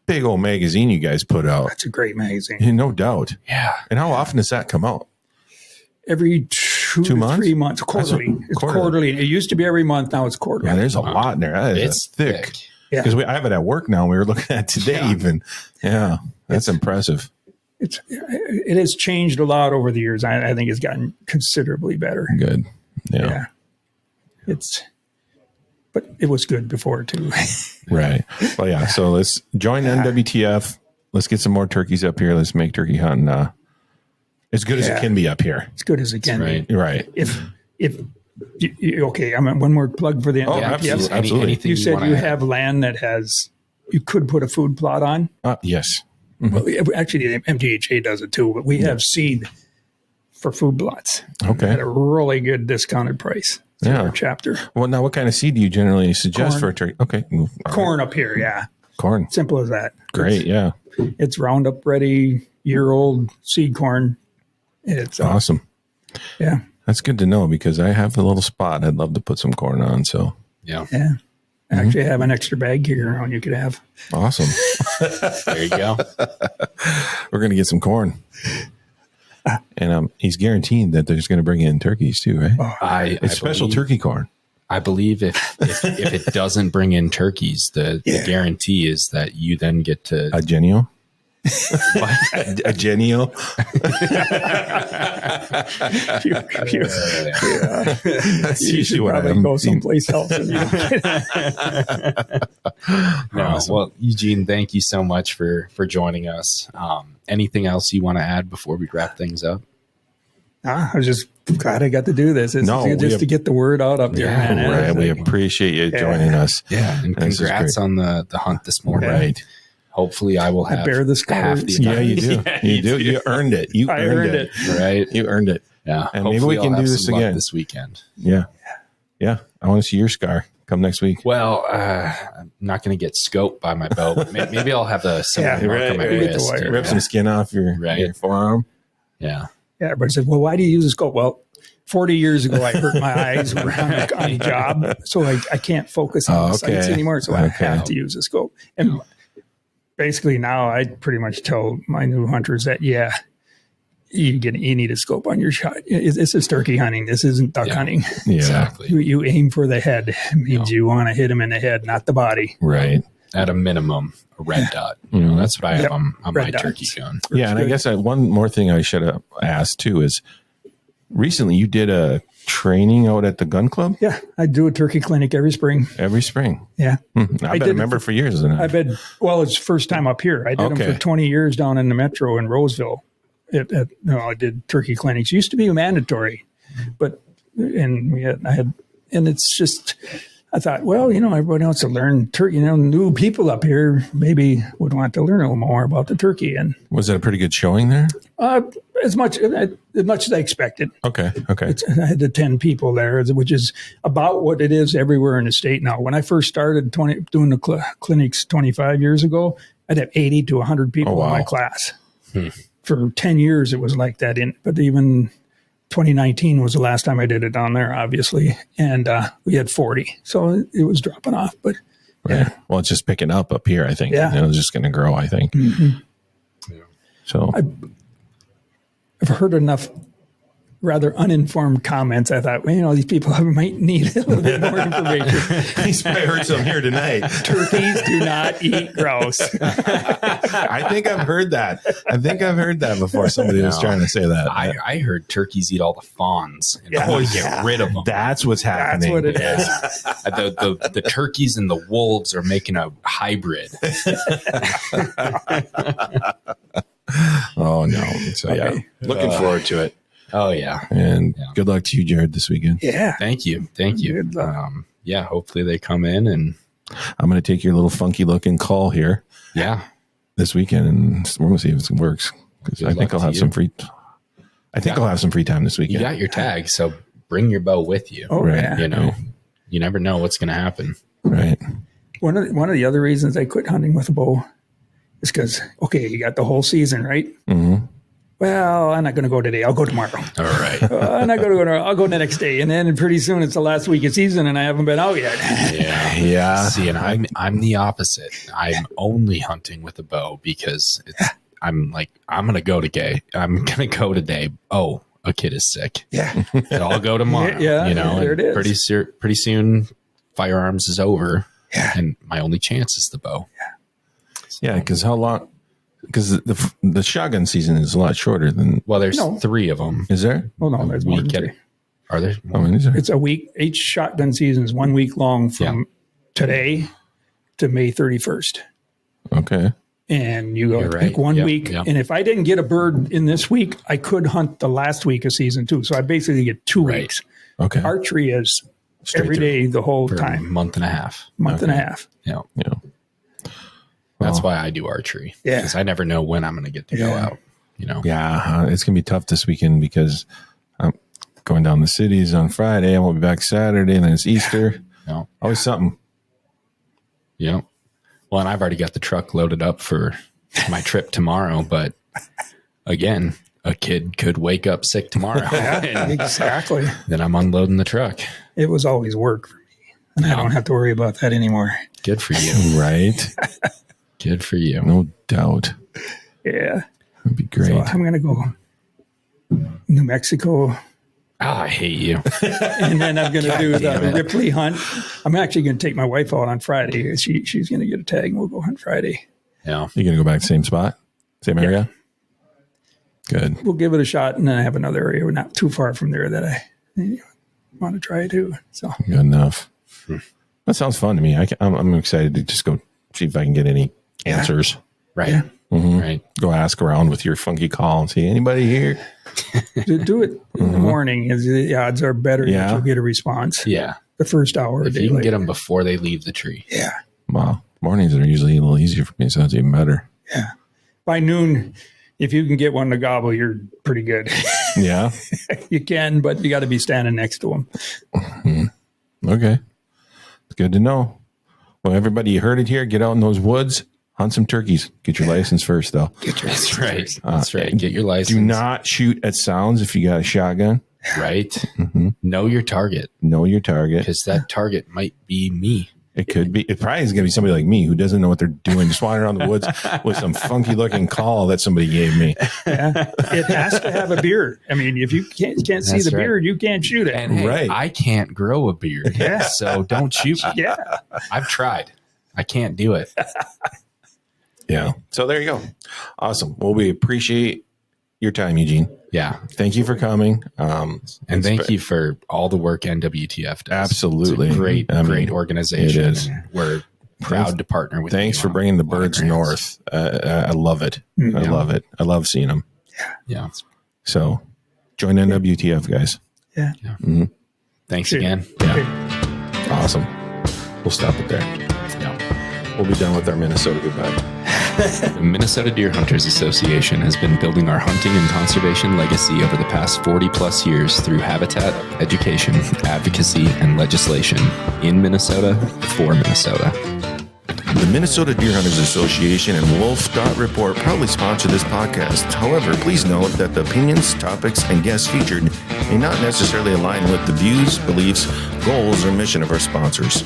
big old magazine you guys put out. That's a great magazine. Yeah, no doubt. Yeah. And how often does that come out? Every 2 to 3 months. Quarterly. It's quarterly. It used to be every month. Now it's quarterly. Yeah, there's a lot in there. It's thick. Because I have it at work now. We were looking at today even. Yeah, that's impressive. It has changed a lot over the years. I think it's gotten considerably better. Good. Yeah. But it was good before too. Right. Well, yeah. So let's join NWTF. Let's get some more turkeys up here. Let's make turkey hunting as good as it can be up here. As good as it can be. Right. If okay, I'm one more plug for the NWTF. Absolutely. You said you have land that you could put a food plot on. Yes. Mm-hmm. Well, actually, the MTHA does it too, but we have seed for food plots. Okay. At a really good discounted price. Our chapter. Well, now what kind of seed do you generally suggest for a turkey? Okay. Corn up here. Yeah. Corn. Simple as that. Great. It's Roundup ready, year-old seed corn. It's awesome. Yeah. That's good to know because I have a little spot I'd love to put some corn on. So yeah. Actually, I have an extra bag here around you could have. Awesome. There you go. We're going to get some corn. And he's guaranteed that there's going to bring in turkeys too, right? It's special turkey corn. I believe if it doesn't bring in turkeys, the guarantee is that you then get to a genio. A genio. That's usually what I go someplace else. Well, Eugene, thank you so much for joining us. Anything else you want to add before we wrap things up? I was just glad I got to do this. To get the word out up there. Right. We appreciate you joining us. Yeah, and congrats on the hunt this morning. Right. Hopefully, I will have bear the scars. Yeah, you do. You do. You earned it. I earned it. Right. You earned it. Yeah. And maybe we can do this again this weekend. Yeah. Yeah. I want to see your scar. Come next week. Well, I'm not going to get scoped by my bow. But maybe I'll have a similar mark on my wrist. Rip some skin off your forearm. Yeah. Yeah. Everybody said, well, why do you use a scope? Well, 40 years ago, I hurt my eyes on the job. So I can't focus on the sights anymore. So I have to use a scope. And basically now I pretty much tell my new hunters that, you need a scope on your shot. This is turkey hunting. This isn't duck hunting. Yeah. Exactly. You aim for the head. It means you want to hit him in the head, not the body. Right. At a minimum, a red dot. That's what I have on my turkey gun. Yeah. And I guess one more thing I should have asked too is recently you did a training out at the gun club? Yeah. I do a turkey clinic every spring. Every spring. Yeah. I've been a member for years. Isn't it? I've been, it's first time up here. I did them for 20 years down in the metro in Roseville. I did turkey clinics. Used to be mandatory, and it's just, I thought, everybody wants to learn turkey. New people up here maybe would want to learn a little more about the turkey. And was that a pretty good showing there? as much as I expected. Okay. I had the 10 people there, which is about what it is everywhere in the state now. When I first started doing the clinics 25 years ago, I'd have 80 to 100 people in my class. For 10 years, it was like that. But even 2019 was the last time I did it down there, obviously. And we had 40. So it was dropping off. But yeah. Well, it's just picking up here, I think. Yeah. It's just going to grow, I think. Yeah. So I've heard enough rather uninformed comments. I thought, these people might need a little bit more information. He's probably heard some here tonight. Turkeys do not eat grouse. I think I've heard that. Before. Somebody was trying to say that. I heard turkeys eat all the fawns and get rid of them. That's what's happening. That's what it is. The turkeys and the wolves are making a hybrid. Oh, no. So, looking forward to it. Oh, yeah. And good luck to you, Jared, this weekend. Yeah. Thank you. Good luck. Hopefully they come in and I'm going to take your little funky looking call here this weekend, and we're going to see if it works. Because I think I'll have some free. I'll have some free time this weekend. You got your tag, so bring your bow with you. Oh, right. Yeah. You never know what's going to happen. Right. One of the other reasons I quit hunting with a bow is because, you got the whole season, right? Mm-hmm. Well, I'm not going to go today. I'll go tomorrow. All right. I'm not going to go tomorrow. I'll go the next day. And then pretty soon it's the last week of season and I haven't been out yet. Yeah. See, and I'm the opposite. I'm only hunting with a bow because I'm like, I'm going to go today. Oh, a kid is sick. Yeah. And I'll go tomorrow. There it is. Pretty soon firearms is over. Yeah. And my only chance is the bow. Yeah. Because how long? Because the shotgun season is a lot shorter than. Well, there's 3 of them. Is there? Well, no, there's more than 3. Are there? It's a week. Each shotgun season is 1 week long from today to May 31st. Okay. And you pick 1 week. Yep. And if I didn't get a bird in this week, I could hunt the last week of season 2. So I basically get 2 weeks. Okay. Archery is every day the whole time. Month and a half. And a half. Yeah. Yeah. That's why I do archery. Yeah. Because I never know when I'm going to get to go out. Yeah. It's going to be tough this weekend because I'm going down the cities on Friday. I won't be back Saturday, and then it's Easter. Yeah. Always something. Yeah. Well, and I've already got the truck loaded up for my trip tomorrow. But again, a kid could wake up sick tomorrow. Exactly. Then I'm unloading the truck. It was always work for me. And I don't have to worry about that anymore. Good for you. Right. Good for you. No doubt. Yeah. That'd be great. So I'm going to go New Mexico. Oh, I hate you. And then I'm going to do the Ripley hunt. I'm actually going to take my wife out on Friday. She's going to get a tag and we'll go hunt Friday. Yeah. You're going to go back to the same spot? Same area? Good. We'll give it a shot. And then I have another area not too far from there that I want to try too. So good enough. That sounds fun to me. I'm excited to just go see if I can get any answers. Right. Yeah. Mm-hmm. Right. Go ask around with your funky call and see anybody here. Do it in the morning. The odds are better that you'll get a response. Yeah. The first hour. If you can get them before they leave the tree. Yeah. Wow. Mornings are usually a little easier for me, so that's even better. Yeah. By noon, if you can get one to gobble, you're pretty good. Yeah. You can, but you got to be standing next to them. Mm-hmm. Okay. It's good to know. Well, everybody, you heard it here. Get out in those woods. Hunt some turkeys. Get your license first, though. That's right. That's right. Get your license. Do not shoot at sounds if you got a shotgun. Right. Mm-hmm. Know your target. Know your target. Because that target might be me. It could be. It probably is going to be somebody like me who doesn't know what they're doing, just wandering around the woods with some funky looking call that somebody gave me. Yeah. It has to have a beard. I mean, if you can't see That's the right. beard, you can't shoot it. And hey, Right. I can't grow a beard, Yeah. so don't shoot me. Yeah. I've tried. I can't do it. Yeah. So there you go. Awesome. Well, we appreciate your time, Eugene. Yeah. Thank you for coming. And thank you for all the work NWTF does. Absolutely. It's a great, I mean, great organization. it is. We're proud to partner with Thanks you for on bringing the a lot of birds grants. north. I love it. I Yeah. love it. I love seeing them. Yeah. So join NWTF, guys. Yeah. Thanks Sure. again. Okay. Awesome. We'll stop it there. Yeah. We'll be done with our Minnesota goodbye. The Minnesota Deer Hunters Association has been building our hunting and conservation legacy over the past 40 plus years through habitat, education, advocacy, and legislation in Minnesota for Minnesota. The Minnesota Deer Hunters Association and Wolf Dot Report proudly sponsor this podcast. However, please note that the opinions, topics, and guests featured may not necessarily align with the views, beliefs, goals, or mission of our sponsors.